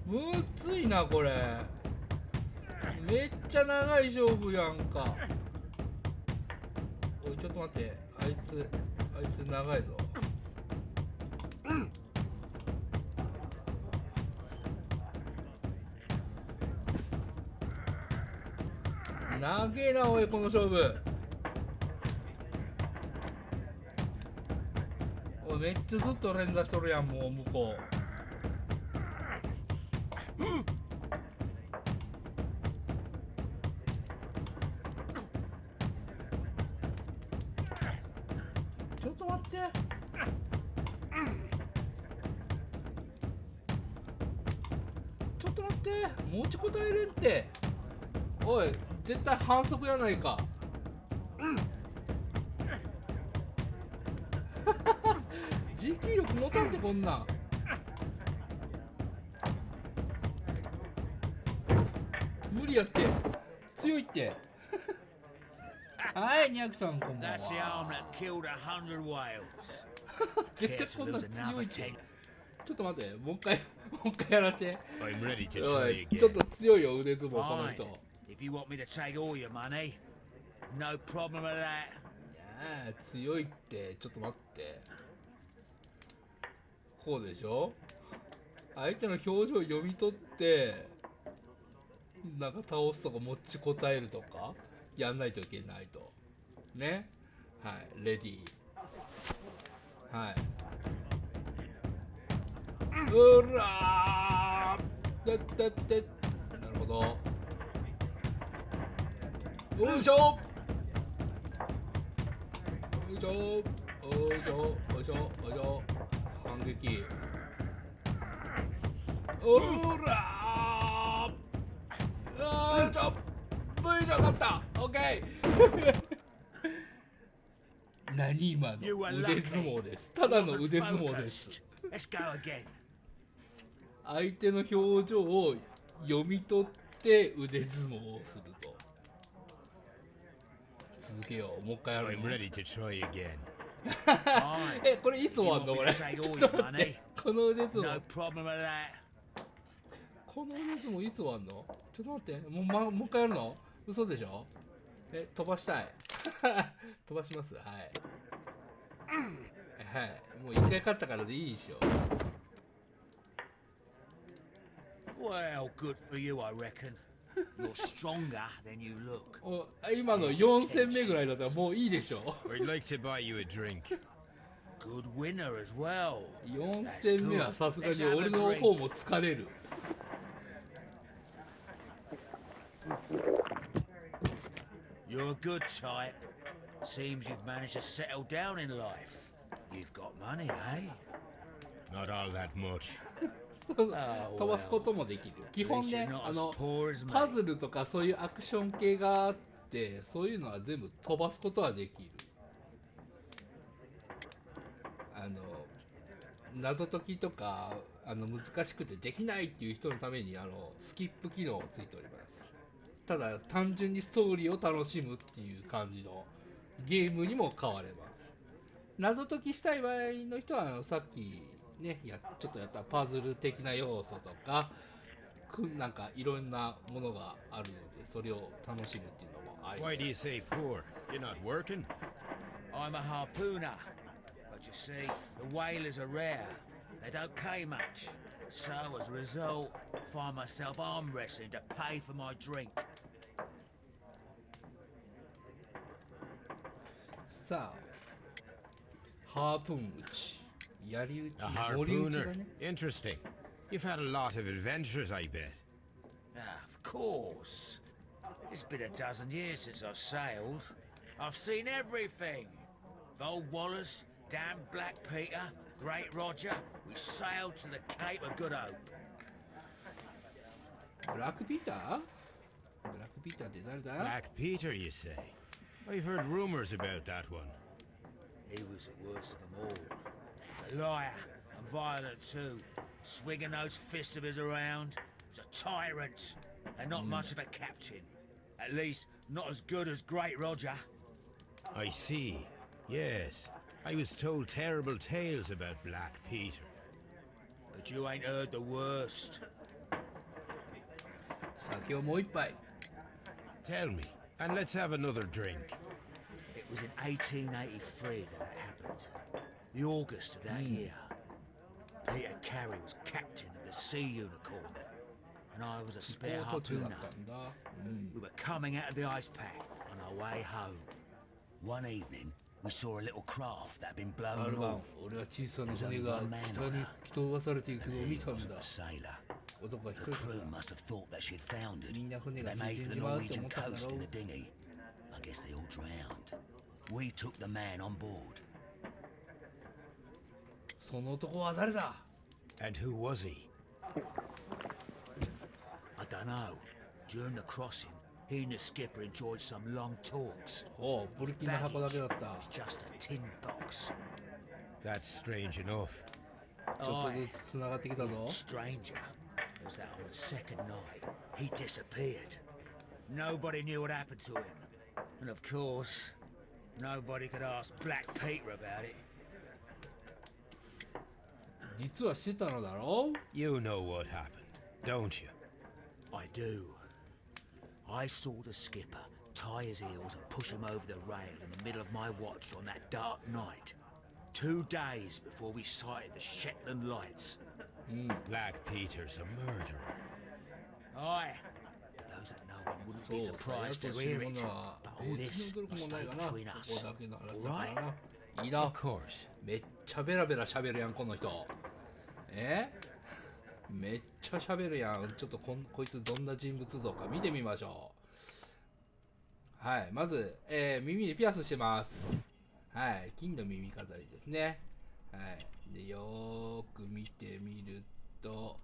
むずいなこれ。めっちゃ長い勝負やんか。おいちょっと待って、あいつ長いぞ。長えなおいこの勝負。おいめっちゃずっと連打しとるやんもう向こう。ちょっと待って。ちょっと待って。持ちこたえれんって。おい、絶対反則やないか。持久力持たんってこんなん。無理やって。強いって。はい、ニャクさんこんばんは。絶対こんな強いって。ちちょっと待って、もう一回やらせて。 I'm ready to お try い、ちょっ again. と強いよ、腕相撲、この Fine. 人。 If you want me to take all your money, no problem with that. いやー、強いって、ちょっと待って。こうでしょ？相手の表情を読み取って、なんか倒すとか持ちこたえるとか、やんないといけないと。ね。はい、レディー。はい。うらーでなるほど。よいしょよいしょよいしょよいしょよいしょ。反撃。うらーよいしょ V じゃなった。オッケー何今の腕相撲です。ただの腕相撲です。相手の表情を読み取って腕相撲をすると。続けよう。もう一回やるの。 I'm ready to try again. え、これいつ終わんのこれ。ちょっと待って。この腕相撲。この腕相撲いつ終わんの？ちょっと待って。もう一回やるの？嘘でしょ？え、飛ばしたい。飛ばします。はい。はい。もう一回勝ったからでいいでしょ。Well, good for you, I reckon. You're stronger than you look. お、今の4戦目ぐらいだったらもういいでしょ。I'd like to buy you a drink. Good winner as well. 4戦目はさすがに俺の方も疲れる。You're a good type. Seems you've managed to settle down in life. You've got money, eh? Not all that much. 飛ばすこともできる。基本ね、パズルとかそういうアクション系があって、そういうのは全部飛ばすことはできる。謎解きとか難しくてできないっていう人のためにスキップ機能ついております。ただ単純にストーリーを楽しむっていう感じのゲームにも変われます。謎解きしたい場合の人はさっきねちょっとやったパズル的な要素とかなんかいろんなものがあるのでそれを楽しむっていうのもあります。 Why do you say poor? You're not working? I'm a harpooner, but you see, the whalers are rare. They don't pay much. So as a result, find myself arm wrestling to pay for my drink. さあ、ハープーン打ち、槍打ち、 A 森打ちだ harpooner. ね。 Interesting. You've had a lot of adventures, I bet. Of course. It's been a dozen years since I've sailed. I've seen everything. Old Wallace, damn Black Peter, Great Roger. We sailed to the Cape of Good Hope. ブラックピーター？ブラックピーターって誰だ？ Black Peter, you say? I've heard rumors about that one. He was the worst of them all. He was a liar and violent too, swinging those fists of his around. He was a tyrant and not much of a captain. At least not as good as Great Roger. I see. Yes. I was told terrible tales about Black Peter. But you ain't heard the worst. 酒をもう一杯。 Tell me, and let's have another drink. It was in 1883 that it happened. The August of that year. Peter Carey was captain of the Sea Unicorn, and I was a spare harpooner. We were coming out of the ice pack on our way home. One evening, we saw a little craft that had been blown off. 俺は小さな船が北に吹き飛ばされていくのを見たんだ。 A sailor. 男が一 The 人 crew だ。 must have thought that she'd foundered. みんな船が They 沈 made ん for じ the まうって Norwegian 思ったんだ coast ろ in う a。dinghy. I guess they all drowned. We took the man on board. その男は誰だ？ And who was he? I don't know. During the crossing, he and the skipper enjoyed some long talks. おう、ブルキの箱だけだった。 It's just a tin box. That's strange enough. ちょっとずつ繋がってきたぞ。 Stranger was that on the second night, he disappeared. Nobody knew what happened to him. And of course, nobody could ask Black Peter about it. 実はしてたのだろう You know what happened, don't you? I do. I saw the skipper tie his heels and push him over the rail in the middle of my watch on that dark night. 2 days before we sighted the Shetland lights. Black Peter's a murderer. Aye. Those that know him wouldn't be surprised to hear it. But all this will stay between us. Alright? いいな。 Of course. めっちゃベラベラ喋るやんこの人。めっちゃ喋るやん。ちょっとこいつどんな人物像か見てみましょう。はい、まず、耳にピアスしてます。はい、金の耳飾りですね。はい、でよーく見てみると、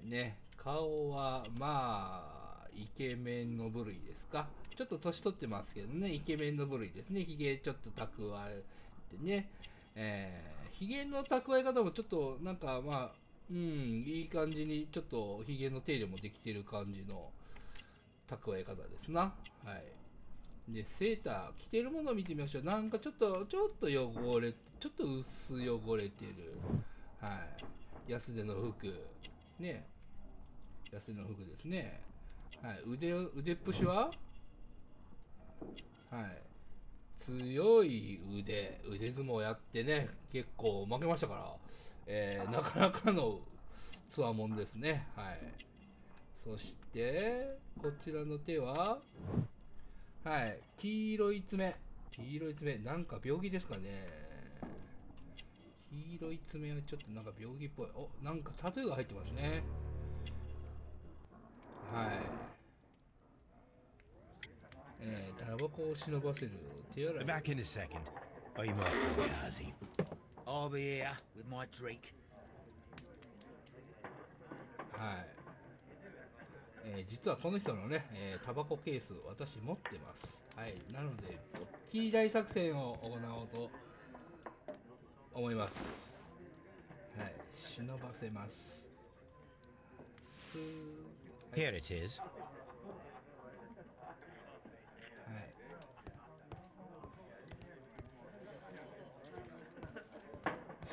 ね、顔はまあイケメンの部類ですか。ちょっと年取ってますけどね、イケメンの部類ですね。ひげちょっと蓄えてね、ひげの蓄え方もちょっとなんかまあいい感じにちょっとひげの手入れもできてる感じの蓄え方ですな。はい。でセーター着てるものを見てみましょう。なんかちょっと汚れ、ちょっと薄汚れてる。はい。安手の服ね、安手の服ですね。はい。腕っぷしははい。強い腕相撲やってね、結構負けましたから、なかなかのつわもんですね。はい。そしてこちらの手ははい、黄色い爪、なんか病気ですかね。黄色い爪はちょっとなんか病気っぽい。お、なんかタトゥーが入ってますね。はい。タバコを忍ばせる手洗い。 Back in a second. I'm off to the Gazi. I'll be here with my drink. はい。実はこの人のね、タバコケース私持ってます。はい。なのでドッキリ大作戦を行おうと思います。はい。忍ばせます。はい、 Here it is. はい。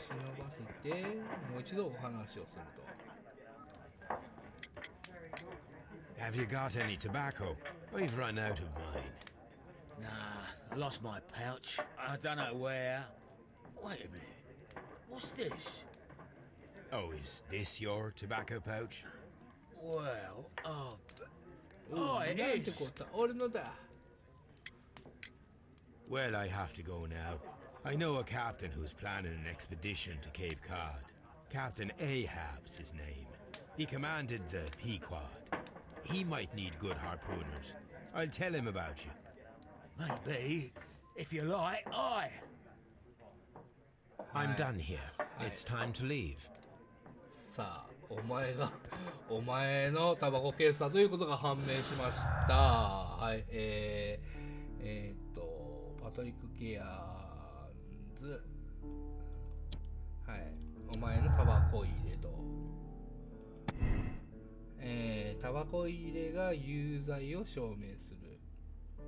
忍ばせてもう一度お話をすると。Have you got any tobacco? I've run out of mine. Nah, I lost my pouch. I don't know where. Wait a minute. What's this? Oh, is this your tobacco pouch? Well, oh, it is. 俺のだ。 Well, I have to go now. I know a captain who's planning an expedition to Cape Cod. Captain Ahab's his name. He commanded the Pequod. He might need good harpooners. I'll tell him about you. Maybe. If you like, aye. I'm done here. It's time to leave. さあ、お前のタバコケースだということが判明しました。はい、パトリック・ケアンズ。はい、お前のタバコ入れと。タバコ入れが有罪を証明する。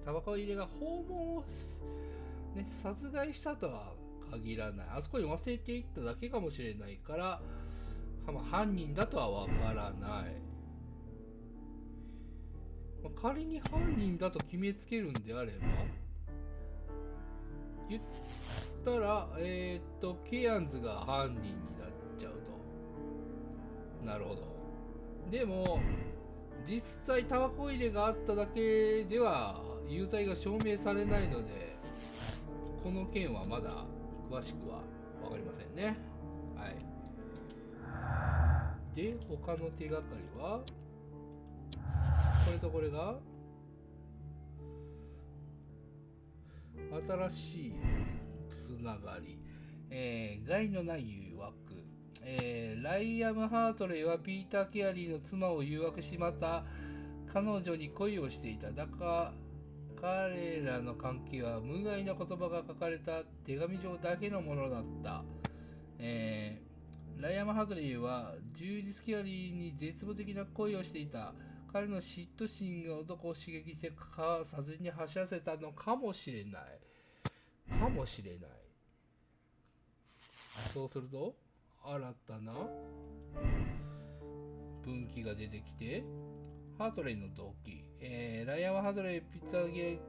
タバコ入れが訪問を、ね、殺害したとは限らない。あそこに忘れていっただけかもしれないから、犯人だとはわからない。仮に犯人だと決めつけるんであれば、言ったら、ケアンズが犯人になっちゃうと。なるほど。でも実際タバコ入れがあっただけでは有罪が証明されないので、この件はまだ詳しくは分かりませんね。はい。で、他の手がかりはこれとこれが新しいつながり、害のない誘惑。ライアム・ハートレイはピーター・ケアリーの妻を誘惑し、また彼女に恋をしていた。だが彼らの関係は無害な言葉が書かれた手紙状だけのものだった。ライアム・ハートレイはジューディス・ケアリーに絶望的な恋をしていた。彼の嫉妬心が男を刺激して殺人に走らせたのかもしれない。かもしれない。そうすると新たな分岐が出てきて、ハートレイの動機、ライアンはハートレイ・ピッツァゲ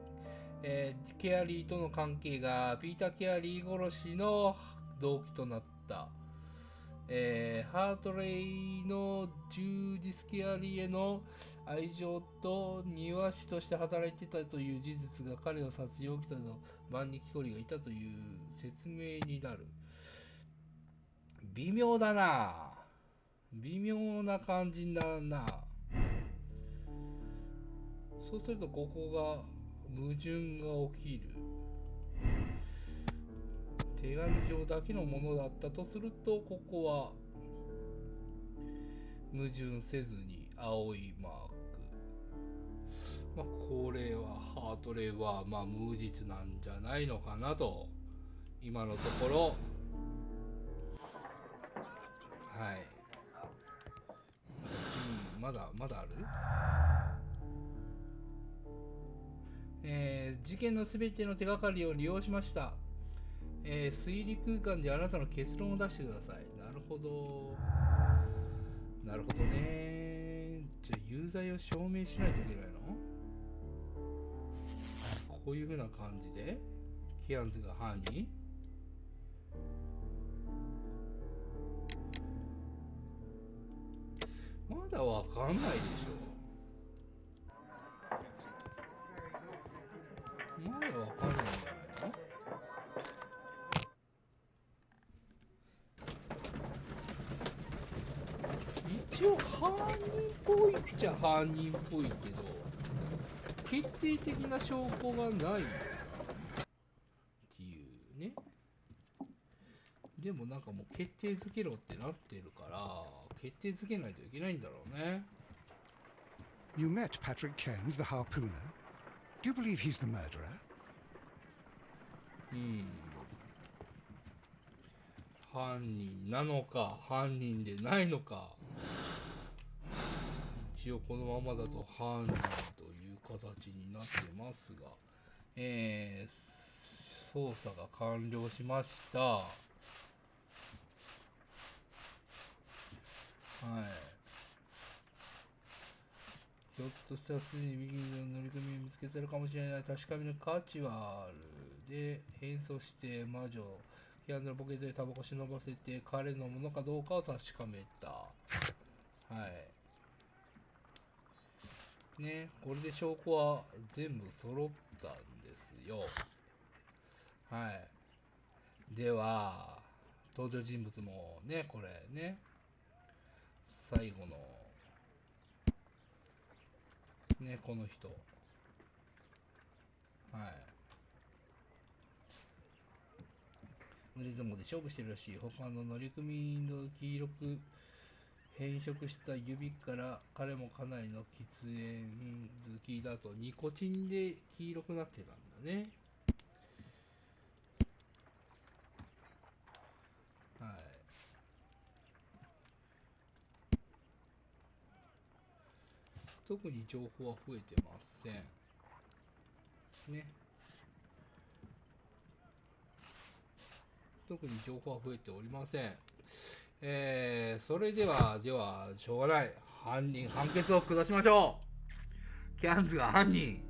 ケアリーとの関係がピーター・ケアリー殺しの動機となった。ハートレイのジューディス・ケアリーへの愛情と庭師として働いていたという事実が彼を殺人を起きたと万に木こりがいたという説明になる。微妙だな。微妙な感じだな。そうするとここが矛盾が起きる。手紙上だけのものだったとすると、ここは矛盾せずに青いマーク。これはハートレイは無実なんじゃないのかなと今のところ。はい。まだある？事件のすべての手がかりを利用しました。推理空間であなたの結論を出してください。なるほど。なるほどね。じゃあ有罪を証明しないといけないの？こういう風な感じでケアンズが犯人？まだわかんないでしょ。まだわかんないんじゃないの？一応犯人っぽいっちゃ犯人っぽいけど、決定的な証拠がないっていうね。でもなんかもう決定づけろってなってるから、決定づけないといけないんだろうね。You met Patrick Cairns, the harpooner. Do you believe he's the murderer? 犯人なのか犯人でないのか。一応このままだと犯人という形になってますが、捜査が完了しました。はい。ひょっとしたらすでにビギンの乗り組みを見つけてるかもしれない。確かめの価値はある。で、変装して魔女キアンズのポケットでタバコ忍ばせて彼のものかどうかを確かめた。はいね、これで証拠は全部揃ったんですよ。はい。では登場人物もね、これね、最後のね、この人、はい、腕相撲で勝負してるらしい。他の乗組員の黄色く変色した指から彼もかなりの喫煙好きだとニコチンで黄色くなってたんだね。はい。特に情報は増えてませんね。特に情報は増えておりません。それではしょうがない。判決を下しましょう。キャンズが犯人。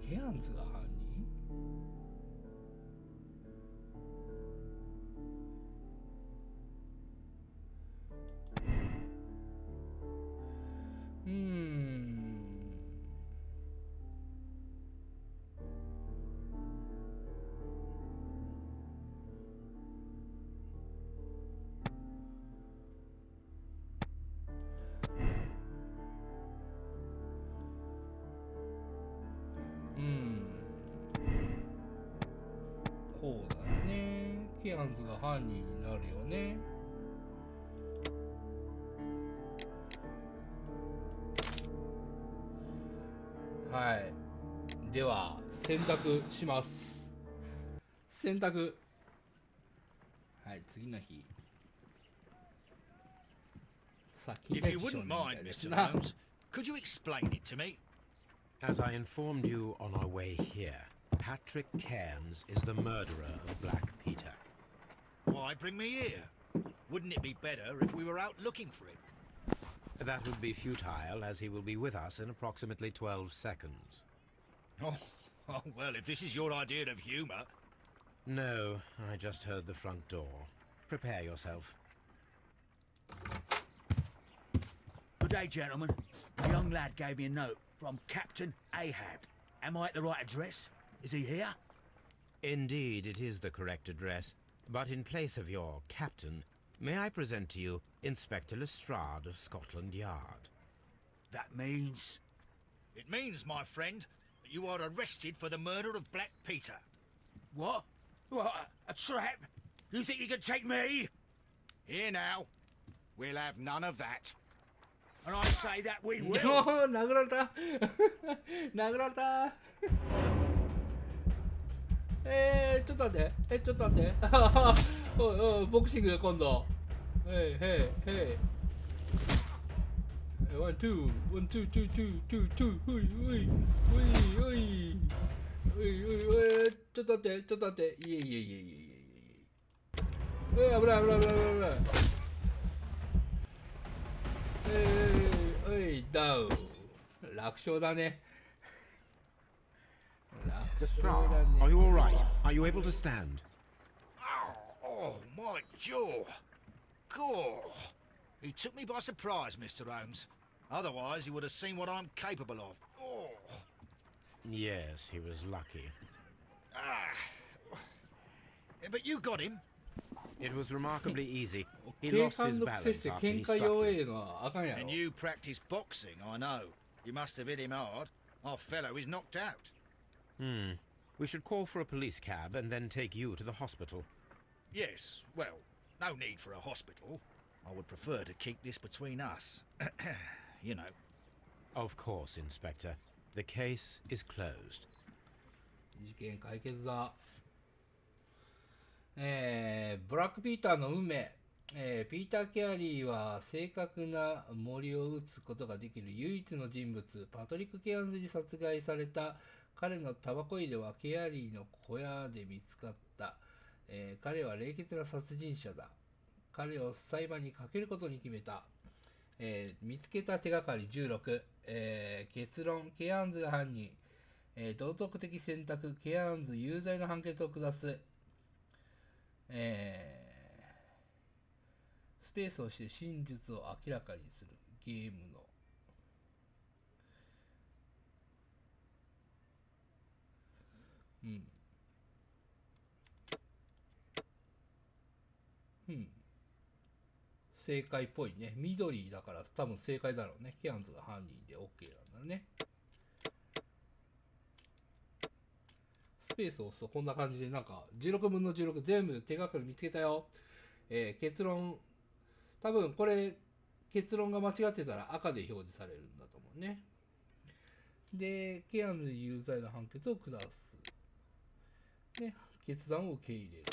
ケアンズが犯人？こうだよね。ケアンズが犯人になるよね。はい。では選択します。選択。はい、次の日。さあ、If you wouldn't mind, Mr. Holmes, could you explain it to me? As I informed you on our way here, Patrick Cairns is the murderer of Black Peter. Why bring me here? Wouldn't it be better if we were out looking for him? That would be futile, as he will be with us in approximately 12 seconds. Oh, well, if this is your idea of humour... No, I just heard the front door. Prepare yourself. Good day, gentlemen. A young lad gave me a note from Captain Ahab. Am I at the right address? Is he here? Indeed, it is the correct address. But in place of your captain, may I present to you Inspector Lestrade of Scotland Yard? That means... It means, my friend, that you are arrested for the murder of Black Peter. What? What? A trap? You think you can take me? Here now. We'll have none of that. And I say that we will. 殴られた殴られたちょっと待ってちょっと待っておいおいボクシング今度へいへいへいワンツーワンツーツーツーツーツーおいおいおいおいおいおいちょっと待ってちょっと待っていえいえいえいえいえいえ危ない危ない危ない危ないおいダウン楽勝だね Are you all right? Are you able to stand? Oh, my jaw. Cool. He took me by surprise, Mr. Holmes. Otherwise, he would have seen what I'm capable of. Oh. Yes, he was lucky. But you got him. It was remarkably easy. He lost his balance after he struck you. And you practice boxing, I know. You must have hit him hard. Our fellow is knocked out. We should call for a police cab and then take you to the hospital. Yes, well, no need for a hospital. I would prefer to keep this between us. You know. Of course, Inspector. The case is closed. 事件解決だ。ブラックピーターの運命。ピーター・ケアリーは正確な森を撃つことができる唯一の人物。パトリック・ケアンズに殺害された彼のタバコ入れはケアリーの小屋で見つかった。彼は冷血な殺人者だ。彼を裁判にかけることに決めた。見つけた手がかり16。結論、ケアンズが犯人。道徳的選択、ケアンズ有罪の判決を下す。スペースをして真実を明らかにするゲームの正解っぽいね。緑だから多分正解だろうね。ケアンズが犯人で OK なんだね。スペースを押すとこんな感じでなんか16分の16全部手がかり見つけたよ。結論、多分これ結論が間違ってたら赤で表示されるんだと思うね。で、ケアンズ有罪の判決を下す。ね、決断を受け入れる。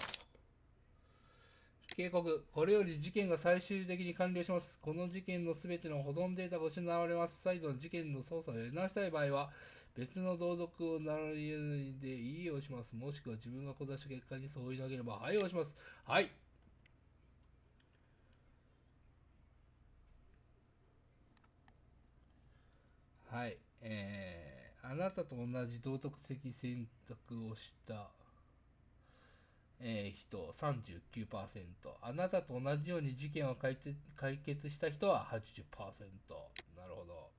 警告、これより事件が最終的に完了します。この事件のすべての保存データが失われます。再度の事件の捜査をやり直したい場合は、別の同読を並べでいいをします。もしくは自分が下した結果に相違なければ、はいをします。はい。はい。あなたと同じ道徳的選択をした人 39%。あなたと同じように事件を解決した人は 80%。なるほど。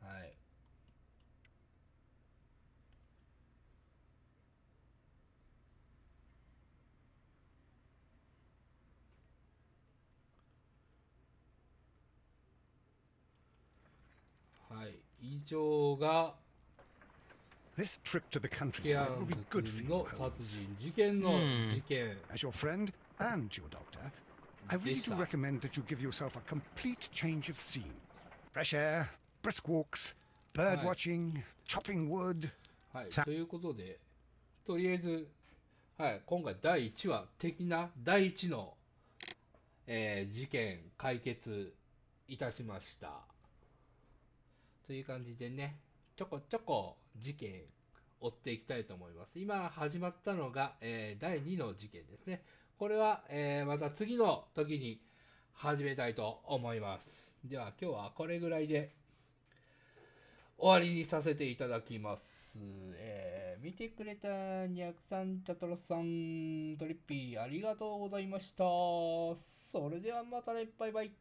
はい。はい。以上が This trip to the countryside will be good for you, Holmes. As your friend and your doctor, I really do recommend that you give yourself a complete change of scene. Fresh air, brisk walks, bird watching, chopping wood. はい、ということで、とりあえず、はい、今回第1話的な第1の、事件解決いたしました。という感じでね、ちょこちょこ事件追っていきたいと思います。今始まったのが、第2の事件ですね。これは、また次の時に始めたいと思います。では今日はこれぐらいで終わりにさせていただきます。見てくれたニャクさん、チャトロさん、トリッピーありがとうございました。それではまたね、バイバイ。